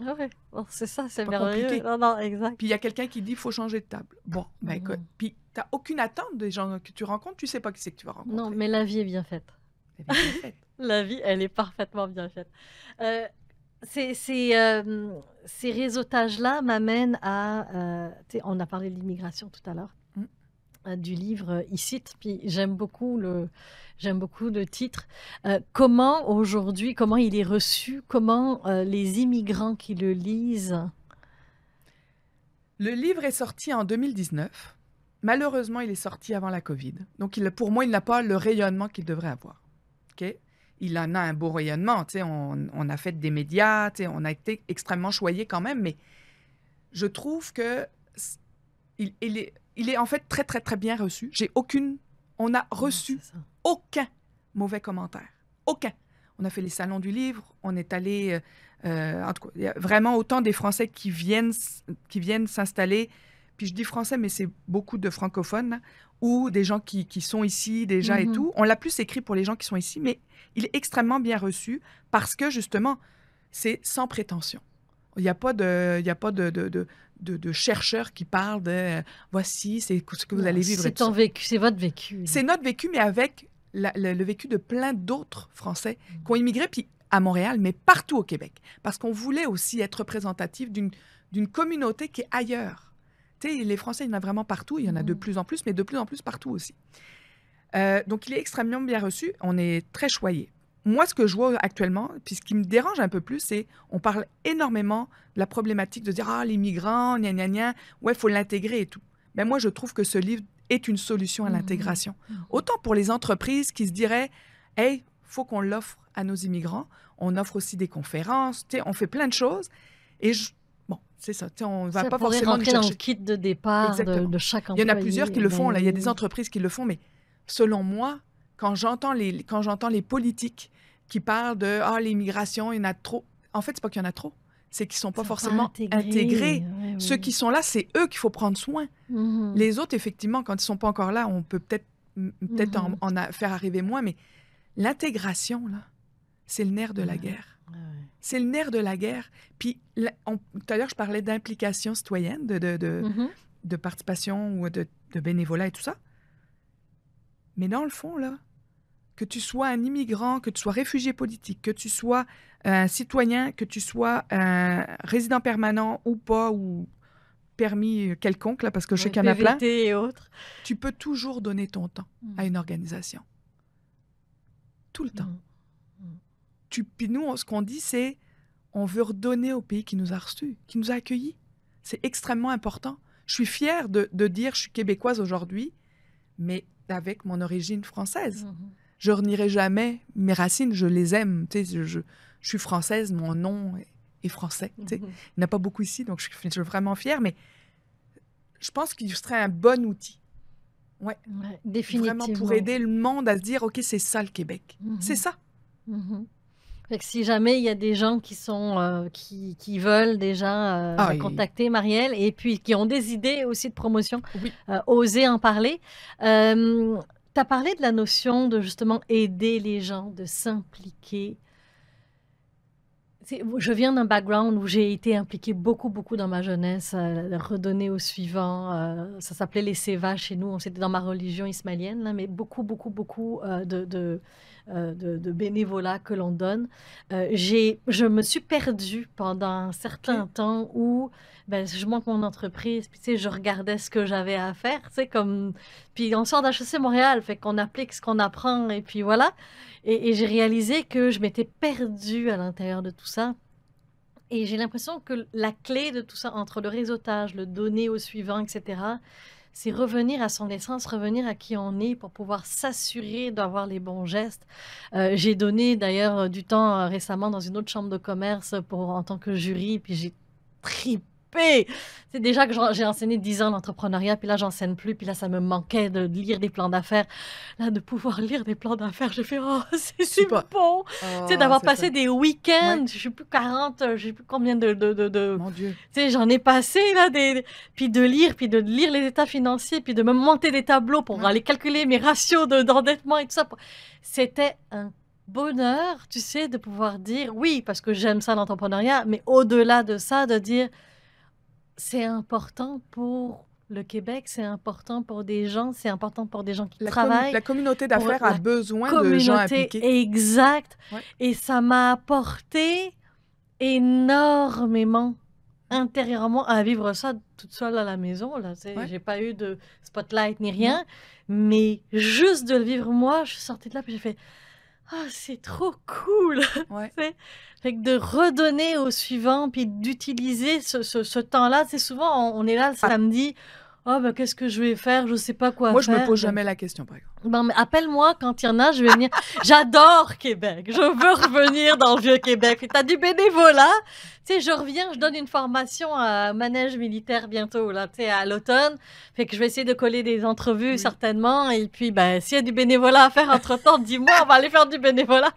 Ah ouais, bon, c'est ça, c'est pas merveilleux. compliqué. Non, exact. Puis il y a quelqu'un qui dit il faut changer de table. Bon, ben écoute, puis tu n'as aucune attente des gens que tu rencontres, tu sais pas qui c'est que tu vas rencontrer. Non, mais la vie est bien faite. La vie est bien faite. La vie, elle est parfaitement bien faite. Ces réseautages-là m'amènent à... on a parlé de l'immigration tout à l'heure, du livre Icite, puis j'aime beaucoup le titre. Comment aujourd'hui, comment il est reçu, comment les immigrants qui le lisent... Le livre est sorti en 2019. Malheureusement, il est sorti avant la COVID. Donc, pour moi, il n'a pas le rayonnement qu'il devrait avoir. Okay? Il en a un beau rayonnement. On a fait des médias, on a été extrêmement choyés quand même, mais je trouve que il est en fait très, très, très bien reçu. On n'a reçu aucun mauvais commentaire. Aucun. On a fait les salons du livre, on est allé... en tout cas, il y a vraiment autant des Français qui viennent s'installer. Puis je dis français, mais c'est beaucoup de francophones, là, ou des gens qui sont ici déjà et tout. On l'a plus écrit pour les gens qui sont ici, mais il est extrêmement bien reçu parce que, justement, c'est sans prétention. Il n'y a pas de chercheurs qui parlent de voici, c'est ce que vous allez vivre. C'est ton vécu, c'est votre vécu. C'est notre vécu, mais avec le vécu de plein d'autres Français qui ont immigré, puis à Montréal, mais partout au Québec. Parce qu'on voulait aussi être représentatif d'une communauté qui est ailleurs. Tu sais, les Français, il y en a vraiment partout. Il y en a de plus en plus, mais de plus en plus partout aussi. Donc, il est extrêmement bien reçu. On est très choyés. Moi, ce que je vois actuellement, puis ce qui me dérange un peu plus, c'est on parle énormément de la problématique de dire « Ah, les migrants, gna gna gna, ouais, il faut l'intégrer et tout. » Mais moi, je trouve que ce livre est une solution à l'intégration. Autant pour les entreprises qui se diraient « Hey, il faut qu'on l'offre à nos immigrants. » On offre aussi des conférences, on fait plein de choses. Et bon, c'est ça. On ne va pas forcément rentrer dans le kit de départ de chaque employé. Il y en a plusieurs qui le font. Là. Il y a des entreprises qui le font. Mais selon moi, quand j'entends les politiques qui parlent de « Ah, l'immigration, il y en a trop », en fait, ce n'est pas qu'il y en a trop. C'est qu'ils ne sont pas forcément intégrés. Ouais, Ceux qui sont là, c'est eux qu'il faut prendre soin. Les autres, effectivement, quand ils ne sont pas encore là, on peut peut-être faire arriver moins. Mais l'intégration, là, c'est le nerf de la guerre. C'est le nerf de la guerre. Puis, tout à l'heure, je parlais d'implication citoyenne, de participation ou de bénévolat et tout ça. Mais dans le fond, là, que tu sois un immigrant, que tu sois réfugié politique, que tu sois un citoyen, que tu sois un résident permanent ou pas, ou permis quelconque, là, parce que je sais qu'il y en a plein, et autres. Tu peux toujours donner ton temps à une organisation. Tout le temps. Puis nous, ce qu'on dit, c'est on veut redonner au pays qui nous a reçus, qui nous a accueillis. C'est extrêmement important. Je suis fière de dire je suis québécoise aujourd'hui, mais avec mon origine française. Je renierai jamais mes racines, je les aime. Tu sais, je suis française, mon nom est français. Tu sais. Il n'y en a pas beaucoup ici, donc je suis vraiment fière, mais je pense qu'il serait un bon outil. Ouais, définitivement. Vraiment pour aider le monde à se dire, OK, c'est ça le Québec. C'est ça. Fait que si jamais il y a des gens qui sont qui veulent déjà contacter Marielle et puis qui ont des idées aussi de promotion, oser en parler. tu as parlé de la notion de justement aider les gens, de s'impliquer. Je viens d'un background où j'ai été impliquée beaucoup, beaucoup dans ma jeunesse, redonner au suivant. Ça s'appelait les sévas chez nous. C'était dans ma religion ismaélienne, là, mais beaucoup, beaucoup, beaucoup de bénévolat que l'on donne. Je me suis perdue pendant un certain temps où ben, je monte mon entreprise, puis tu sais, je regardais ce que j'avais à faire, tu sais, comme... Puis on sort d'HEC Montréal, fait qu'on applique ce qu'on apprend, et puis voilà. Et j'ai réalisé que je m'étais perdue à l'intérieur de tout ça. Et j'ai l'impression que la clé de tout ça, entre le réseautage, le donner au suivant, etc., c'est revenir à son essence, revenir à qui on est pour pouvoir s'assurer d'avoir les bons gestes. J'ai donné d'ailleurs du temps récemment dans une autre chambre de commerce en tant que jury, puis j'ai tripé. C'est déjà que j'ai enseigné 10 ans l'entrepreneuriat, puis là, j'enseigne plus, puis là, ça me manquait de lire des plans d'affaires. Là, de pouvoir lire des plans d'affaires, j'ai fait « Oh, c'est Super. bon! » Tu sais, d'avoir passé des week-ends, Ouais. je sais plus 40, je sais plus combien Mon Dieu. Tu sais, j'en ai passé, là, puis de lire les états financiers, puis de me monter des tableaux pour Ouais. aller calculer mes ratios d'endettement et tout ça. C'était un bonheur, tu sais, de pouvoir dire, oui, parce que j'aime ça l'entrepreneuriat, mais au-delà de ça, de dire, c'est important pour le Québec, c'est important pour des gens, c'est important pour des gens qui travaillent. La communauté pour d'affaires a la besoin de gens communauté impliqués. exact. Ouais. Et ça m'a apporté énormément intérieurement à vivre ça toute seule à la maison. Là, tu sais, Ouais. j'ai pas eu de spotlight ni rien, mais juste de le vivre moi, je suis sortie de là puis j'ai fait ah, c'est trop cool! Ouais. Tu sais? Fait que de redonner au suivant, puis d'utiliser ce temps-là. Tu sais, souvent, on est là le samedi. Oh, ben, qu'est-ce que je vais faire? Je sais pas quoi Moi, je me faire. pose Ben, jamais la question, par exemple. ben, mais appelle-moi quand il y en a, je vais venir. J'adore Québec. Je veux revenir dans le Vieux-Québec. Puis t'as du bénévolat. Tu sais, je reviens, je donne une formation à manège militaire bientôt, là, tu sais, à l'automne. Fait que je vais essayer de coller des entrevues, Oui. certainement. Et puis, ben, s'il y a du bénévolat à faire entre-temps, dis-moi, on va aller faire du bénévolat.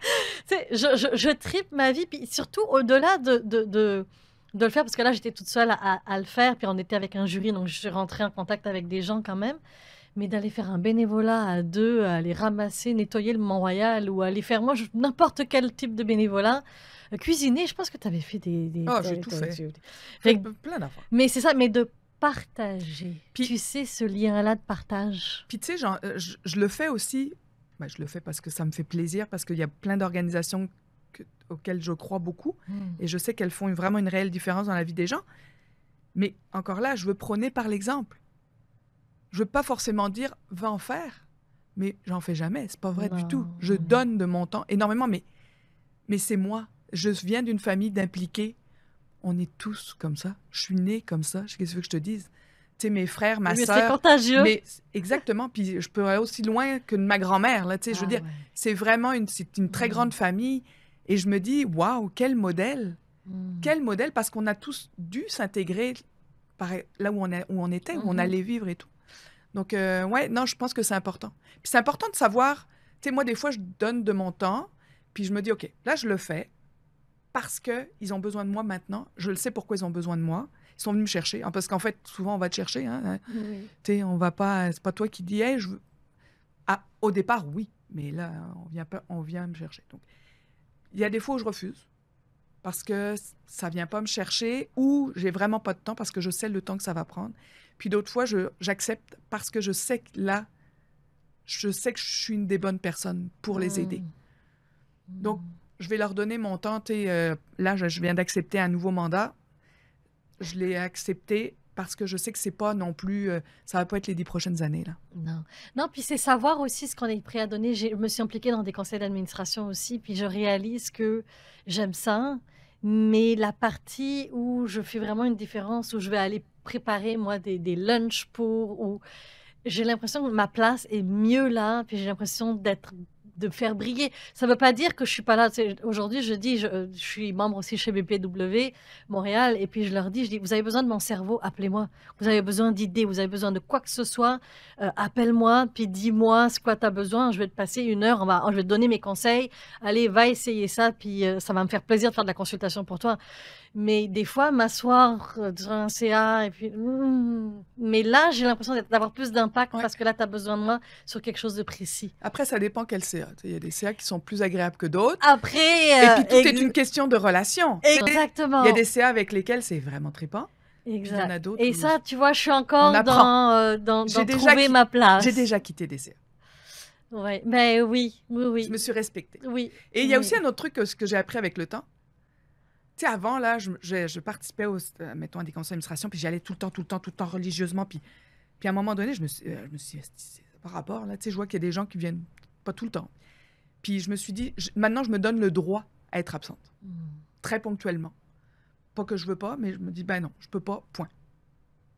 Tu sais, je tripe ma vie. Puis surtout, au-delà de le faire, parce que là, j'étais toute seule à le faire. Puis on était avec un jury, donc je suis rentrée en contact avec des gens quand même. Mais d'aller faire un bénévolat à deux, aller ramasser, nettoyer le Mont-Royal ou aller faire, n'importe quel type de bénévolat. Cuisiner, je pense que tu avais fait Oh, j'ai tout fait. Fait que- Plein d'affaires. mais c'est ça, mais de partager. Puis- Tu sais, ce lien-là de partage. Puis, tu sais, je le fais aussi. Ben, je le fais parce que ça me fait plaisir, parce qu'il y a plein d'organisations auxquelles je crois beaucoup. Et je sais qu'elles font vraiment une réelle différence dans la vie des gens. Mais encore là, je veux prôner par l'exemple. Je veux pas forcément dire « va en faire », mais j'en fais jamais. C'est pas vrai du Non. tout. Je donne de mon temps énormément, mais c'est moi. Je viens d'une famille d'impliqués. On est tous comme ça. Je suis née comme ça. Qu'est-ce que tu veux que je te dise? Tu sais, mes frères, ma Mais c'est sœur... contagieux. Mais exactement. Puis je peux aller aussi loin que ma grand-mère. Là, tu sais, je veux dire, ouais. c'est vraiment c'est une très grande famille. Et je me dis, waouh, quel modèle! Quel modèle, parce qu'on a tous dû s'intégrer là où on était, où on allait vivre et tout. Donc, ouais, non, je pense que c'est important. Puis c'est important de savoir, tu sais, moi, des fois, je donne de mon temps, puis je me dis, OK, là, je le fais parce qu'ils ont besoin de moi maintenant. Je le sais pourquoi ils ont besoin de moi. Ils sont venus me chercher. Parce qu'en fait, souvent, on va te chercher. Hein. Oui. Tu sais, on va pas... C'est pas toi qui dis, hey, Ah, au départ, oui. Mais là, on vient me chercher. Donc, il y a des fois où je refuse parce que ça vient pas me chercher ou j'ai vraiment pas de temps parce que je sais le temps que ça va prendre. Puis d'autres fois, j'accepte parce que je sais que là, je sais que je suis une des bonnes personnes pour les aider. Donc, je vais leur donner mon temps. Là, je viens d'accepter un nouveau mandat. Je l'ai accepté parce que je sais que c'est pas non plus... ça va pas être les 10 prochaines années, là. Non. Non, puis c'est savoir aussi ce qu'on est prêt à donner. Je me suis impliquée dans des conseils d'administration aussi, puis je réalise que j'aime ça, mais la partie où je fais vraiment une différence, où je vais aller préparer, moi, des lunchs où j'ai l'impression que ma place est mieux là, puis j'ai l'impression de faire briller. Ça ne veut pas dire que je suis pas là. Aujourd'hui, je suis membre aussi chez BPW Montréal, et puis je dis, vous avez besoin de mon cerveau, appelez-moi. Vous avez besoin d'idées, vous avez besoin de quoi que ce soit, appelle-moi, puis dis-moi ce quoi tu as besoin. Je vais te passer 1 heure, je vais te donner mes conseils. Allez, va essayer ça, puis ça va me faire plaisir de faire de la consultation pour toi. Mais des fois, m'asseoir sur un CA, et puis, mais là, j'ai l'impression d'avoir plus d'impact Ouais. parce que là, tu as besoin de moi sur quelque chose de précis. Après, ça dépend quel CA. Tu sais, il y a des CA qui sont plus agréables que d'autres. Après, Et puis, tout est une question de relation. Tu sais, exactement. il y a des CA avec lesquels c'est vraiment trippant. Puis il y en a Exact. d'autres Et où ça, tu vois, je suis on encore apprend. dans J'ai déjà trouver qui- ma place. J'ai déjà quitté des CA. Ouais. Ben oui, oui, Je oui. me suis respectée. Oui. Et il y a oui. aussi un autre truc que j'ai appris avec le temps. Tu sais, avant, là, je participais, mettons, à des conseils d'administration, puis j'allais tout le temps, religieusement. Puis à un moment donné, je me suis dit, c'est par rapport, là, tu sais, je vois qu'il y a des gens qui viennent pas tout le temps. Puis je me suis dit, maintenant, je me donne le droit à être absente, très ponctuellement. Pas que je veux pas, mais je me dis, ben non, je peux pas, point.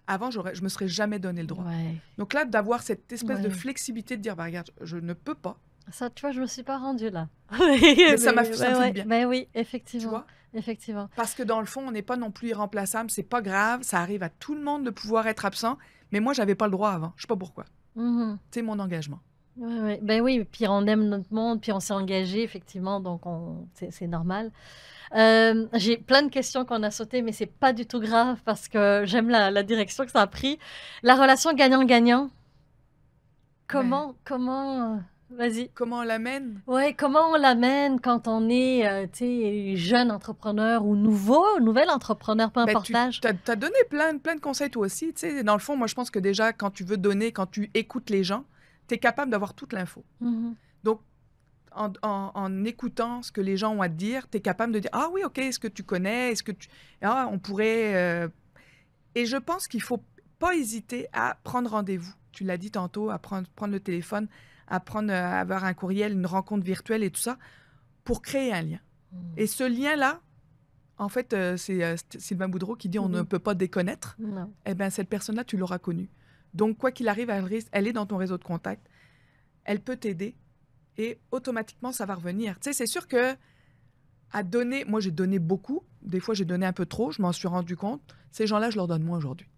Avant, je me serais jamais donné le droit. Ouais. Donc là, d'avoir cette espèce de Ouais. flexibilité de dire, ben regarde, je ne peux pas, Ça, tu vois, je me suis pas rendue là. mais ça me Ben fait ouais, du bien, ben oui, tu effectivement. vois? Effectivement. Parce que dans le fond, on n'est pas non plus irremplaçable, c'est pas grave, ça arrive à tout le monde de pouvoir être absent, mais moi, j'avais pas le droit avant, je sais pas pourquoi. Mhm. C'est mon engagement. Ouais, ouais. Ben oui, puis on aime notre monde, puis on s'est engagé, effectivement, donc c'est normal. J'ai plein de questions qu'on a sautées, mais c'est pas du tout grave parce que j'aime la direction que ça a pris. La relation gagnant-gagnant, Ben, vas-y. comment on l'amène? Ouais, comment on l'amène quand on est, tu sais, jeune entrepreneur ou nouvel entrepreneur, peu Ben, importe tu l'âge. as donné plein de conseils toi aussi. Tu sais, dans le fond, moi, je pense que déjà, quand tu veux donner, quand tu écoutes les gens, tu es capable d'avoir toute l'info. Mhm. Donc, en écoutant ce que les gens ont à te dire, tu es capable de dire, ah oui, OK, est-ce que tu connais? Est-ce que tu... Ah, on pourrait... Et je pense qu'il faut pas hésiter à prendre rendez-vous. Tu l'as dit tantôt, à prendre le téléphone, à avoir un courriel, une rencontre virtuelle et tout ça, pour créer un lien. Et ce lien-là, en fait, c'est Sylvain Boudreau qui dit on ne peut pas déconnaître. Non. Eh bien, cette personne-là, tu l'auras connue. Donc, quoi qu'il arrive, elle est dans ton réseau de contact. Elle peut t'aider et automatiquement, ça va revenir. Tu sais, c'est sûr que à donner, moi, j'ai donné beaucoup. Des fois, j'ai donné un peu trop, je m'en suis rendu compte. Ces gens-là, je leur donne moins aujourd'hui.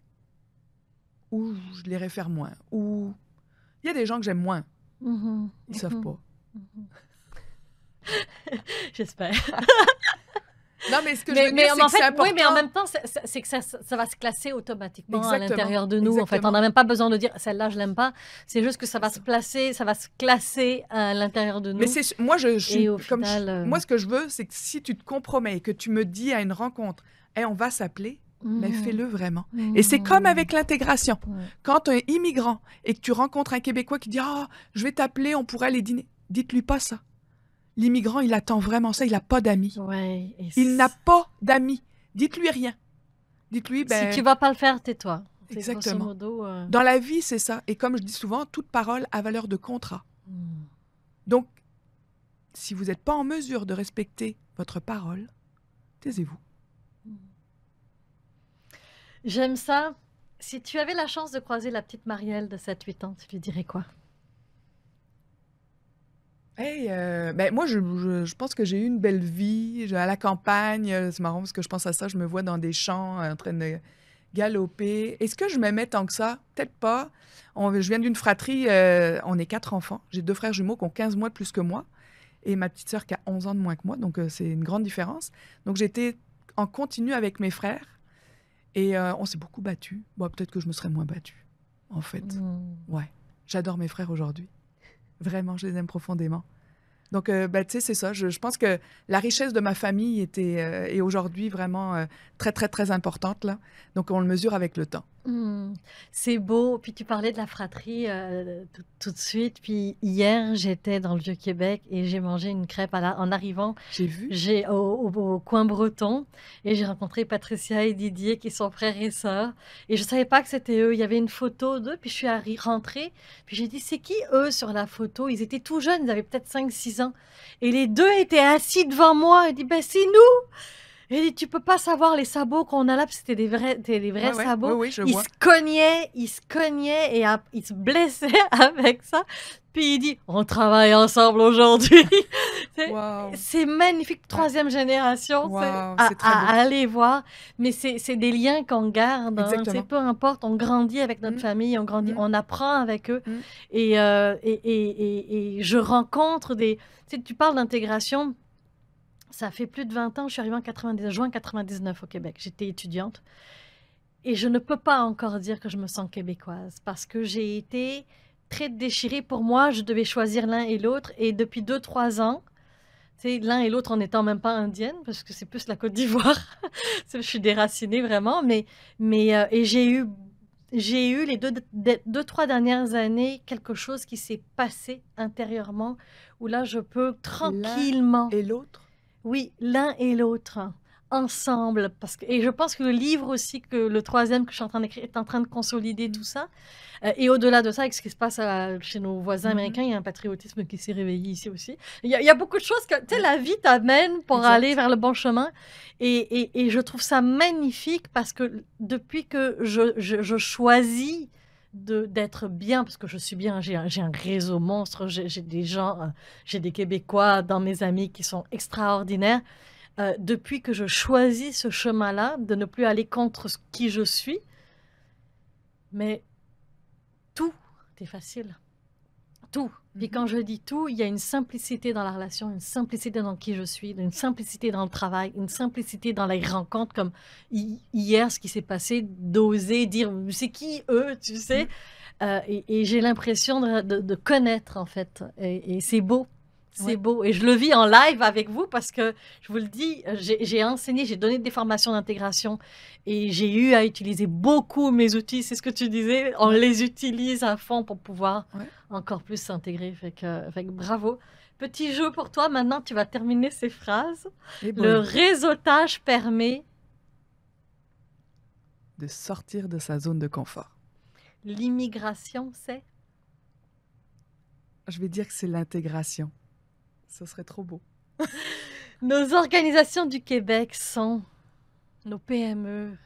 Ou je les réfère moins. Ou il y a des gens que j'aime moins. Mhm. Ils savent pas. J'espère. Non, mais ce que je veux dire, c'est en que c'est fait, important. oui, mais en même temps, c'est que ça va se classer automatiquement à Exactement. l'intérieur de nous. En fait, on n'a même pas besoin de dire celle-là, je l'aime pas. C'est juste que ça va se placer, ça va se classer à l'intérieur de nous. Mais moi, je suis Et au comme final, moi, ce que je veux, c'est que si tu te compromets et que tu me dis à une rencontre, hey, on va s'appeler, mais fais-le vraiment. Et c'est comme avec l'intégration. Ouais. Quand un immigrant et que tu rencontres un Québécois qui dit ah, je vais t'appeler, on pourrait aller dîner. Dites-lui pas ça. L'immigrant, il attend vraiment ça. Il n'a pas d'amis. Ouais, Il n'a pas d'amis. Dites-lui rien. Dites-lui, ben, si tu vas pas le faire, tais-toi. C'est exactement. grosso modo, Dans la vie, c'est ça. Et comme je dis souvent, toute parole a valeur de contrat. Donc, si vous n'êtes pas en mesure de respecter votre parole, taisez-vous. J'aime ça. Si tu avais la chance de croiser la petite Marielle de 7-8 ans, tu lui dirais quoi? Hey, ben moi, je pense que j'ai eu une belle vie. À la campagne, c'est marrant parce que je pense à ça, je me vois dans des champs en train de galoper. Est-ce que je m'aimais tant que ça? Peut-être pas. Je viens d'une fratrie, on est 4 enfants. J'ai 2 frères jumeaux qui ont 15 mois de plus que moi et ma petite sœur qui a 11 ans de moins que moi, donc c'est une grande différence. Donc j'étais en continu avec mes frères et on s'est beaucoup battus. Bon, peut-être que je me serais moins battue, en fait. Ouais, j'adore mes frères aujourd'hui. Vraiment, je les aime profondément. Donc, ben, tu sais, c'est ça. Je pense que la richesse de ma famille est aujourd'hui vraiment très, très, très importante, là. Donc, on le mesure avec le temps. C'est beau. Puis tu parlais de la fratrie tout de suite. Puis hier, j'étais dans le Vieux-Québec et j'ai mangé une crêpe en arrivant. J'ai vu. Au coin breton et j'ai rencontré Patricia et Didier qui sont frères et sœurs. Et je savais pas que c'était eux. Il y avait une photo d'eux. Puis je suis rentrée. Puis j'ai dit, c'est qui eux sur la photo? Ils étaient tout jeunes. Ils avaient peut-être 5-6 ans. Et les deux étaient assis devant moi. Il dit, ben c'est nous! Et il dit, tu peux pas savoir les sabots qu'on a là, parce que c'était des vrais Ouais, sabots. oui, je Ils vois. se cognaient et ils se blessaient avec ça. Puis il dit, on travaille ensemble aujourd'hui. Wow. C'est magnifique, 3e génération, Wow, à c'est très beau. aller voir. Mais c'est des liens qu'on garde. Hein, Exactement. peu importe, on grandit avec notre famille, on grandit, on apprend avec eux. Et je rencontre des... Tu sais, tu parles d'intégration. Ça fait plus de 20 ans, je suis arrivée en juin 99 au Québec. J'étais étudiante et je ne peux pas encore dire que je me sens québécoise parce que j'ai été très déchirée. Pour moi, je devais choisir l'un et l'autre et depuis 2, 3 ans, tu sais, l'un et l'autre en n'étant même pas indienne, parce que c'est plus la Côte d'Ivoire. Je suis déracinée vraiment, et j'ai eu les 2, 3 dernières années quelque chose qui s'est passé intérieurement, où là, je peux L'un tranquillement, et l'autre. oui, l'un et l'autre, ensemble, et je pense que le livre aussi, que le troisième que je suis en train d'écrire, est en train de consolider tout ça. Et au-delà de ça, avec ce qui se passe chez nos voisins américains, il y a un patriotisme qui s'est réveillé ici aussi. Il y a beaucoup de choses que, tu sais, la vie t'amène pour Exact. aller vers le bon chemin. Et je trouve ça magnifique parce que depuis que je choisis d'être bien, parce que je suis bien, j'ai un réseau monstre, j'ai des gens, j'ai des Québécois dans mes amis qui sont extraordinaires. Depuis que je choisis ce chemin-là, de ne plus aller contre qui je suis, mais tout est facile. Tout. Puis quand je dis tout, il y a une simplicité dans la relation, une simplicité dans qui je suis, une simplicité dans le travail, une simplicité dans les rencontres, comme hier, ce qui s'est passé, d'oser dire c'est qui eux, tu sais. Et j'ai l'impression de connaître, en fait. Et c'est beau. C'est Ouais. beau. Et je le vis en live avec vous parce que, je vous le dis, j'ai enseigné, j'ai donné des formations d'intégration et j'ai eu à utiliser beaucoup mes outils. C'est ce que tu disais, on les utilise à fond pour pouvoir Ouais. encore plus s'intégrer. Fait que bravo. Petit jeu pour toi. Maintenant, tu vas terminer ces phrases. Et Le boy, réseautage permet, de sortir de sa zone de confort. l'immigration, c'est. Je vais dire que c'est l'intégration. Ce serait trop beau. Nos organisations du Québec sont nos PME.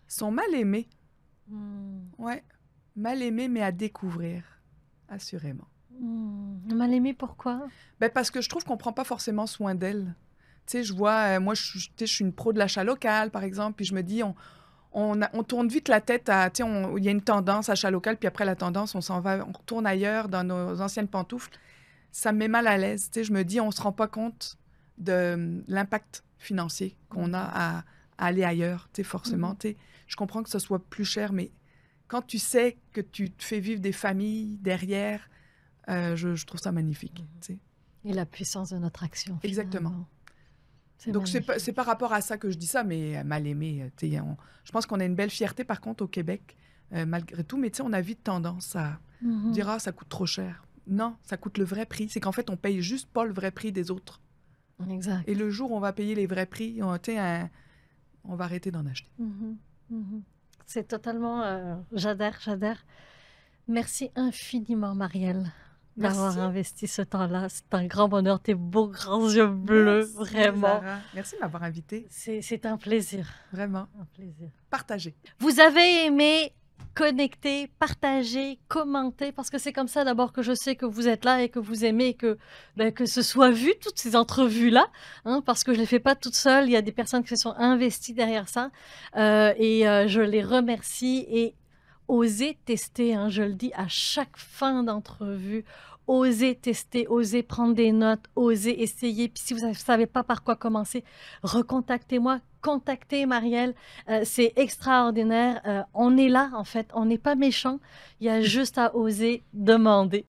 Sont mal aimés. Hmm. Ouais. Mal aimés, mais à découvrir. Assurément. Mal aimé, pourquoi? Ben parce que je trouve qu'on prend pas forcément soin d'elles. Tu sais, je vois, moi, je suis une pro de l'achat local, par exemple, puis je me dis, on tourne vite la tête à, tu sais, il y a une tendance achat local, puis après la tendance, on s'en va, on retourne ailleurs dans nos anciennes pantoufles. Ça me met mal à l'aise. Tu sais, je me dis, on se rend pas compte de l'impact financier qu'on a à aller ailleurs, tu sais, forcément. Tu sais, je comprends que ce soit plus cher, mais quand tu sais que tu te fais vivre des familles derrière, je trouve ça magnifique, tu sais. Et la puissance de notre action. Exactement. Finalement. C'est Donc, c'est magnifique. par rapport à ça que je dis ça, mais mal aimé. Tu sais, je pense qu'on a une belle fierté, par contre, au Québec, malgré tout. Mais tu sais, on a vite tendance à dire, ah, ça coûte trop cher. Non, ça coûte le vrai prix. C'est qu'en fait, on paye juste pas le vrai prix des autres. Exact. Et le jour où on va payer les vrais prix, tu sais, on va arrêter d'en acheter. C'est totalement... j'adhère. Merci infiniment, Marielle, d'avoir Merci. investi ce temps-là. C'est un grand bonheur. Tes beaux grands yeux bleus, Merci, vraiment. Zara. Merci de m'avoir invité. C'est un plaisir. Vraiment. Un plaisir. Partagez. Vous avez aimé connecter, partager, commenter, parce que c'est comme ça d'abord que je sais que vous êtes là et que vous aimez que ce soit vu, toutes ces entrevues-là, hein, parce que je ne les fais pas toute seule, il y a des personnes qui se sont investies derrière ça, je les remercie et osez tester, hein, je le dis à chaque fin d'entrevue, osez tester, osez prendre des notes, osez essayer. Puis si vous ne savez pas par quoi commencer, recontactez-moi, contactez Marielle. C'est extraordinaire. On est là, en fait. On n'est pas méchant. Il y a juste à oser demander.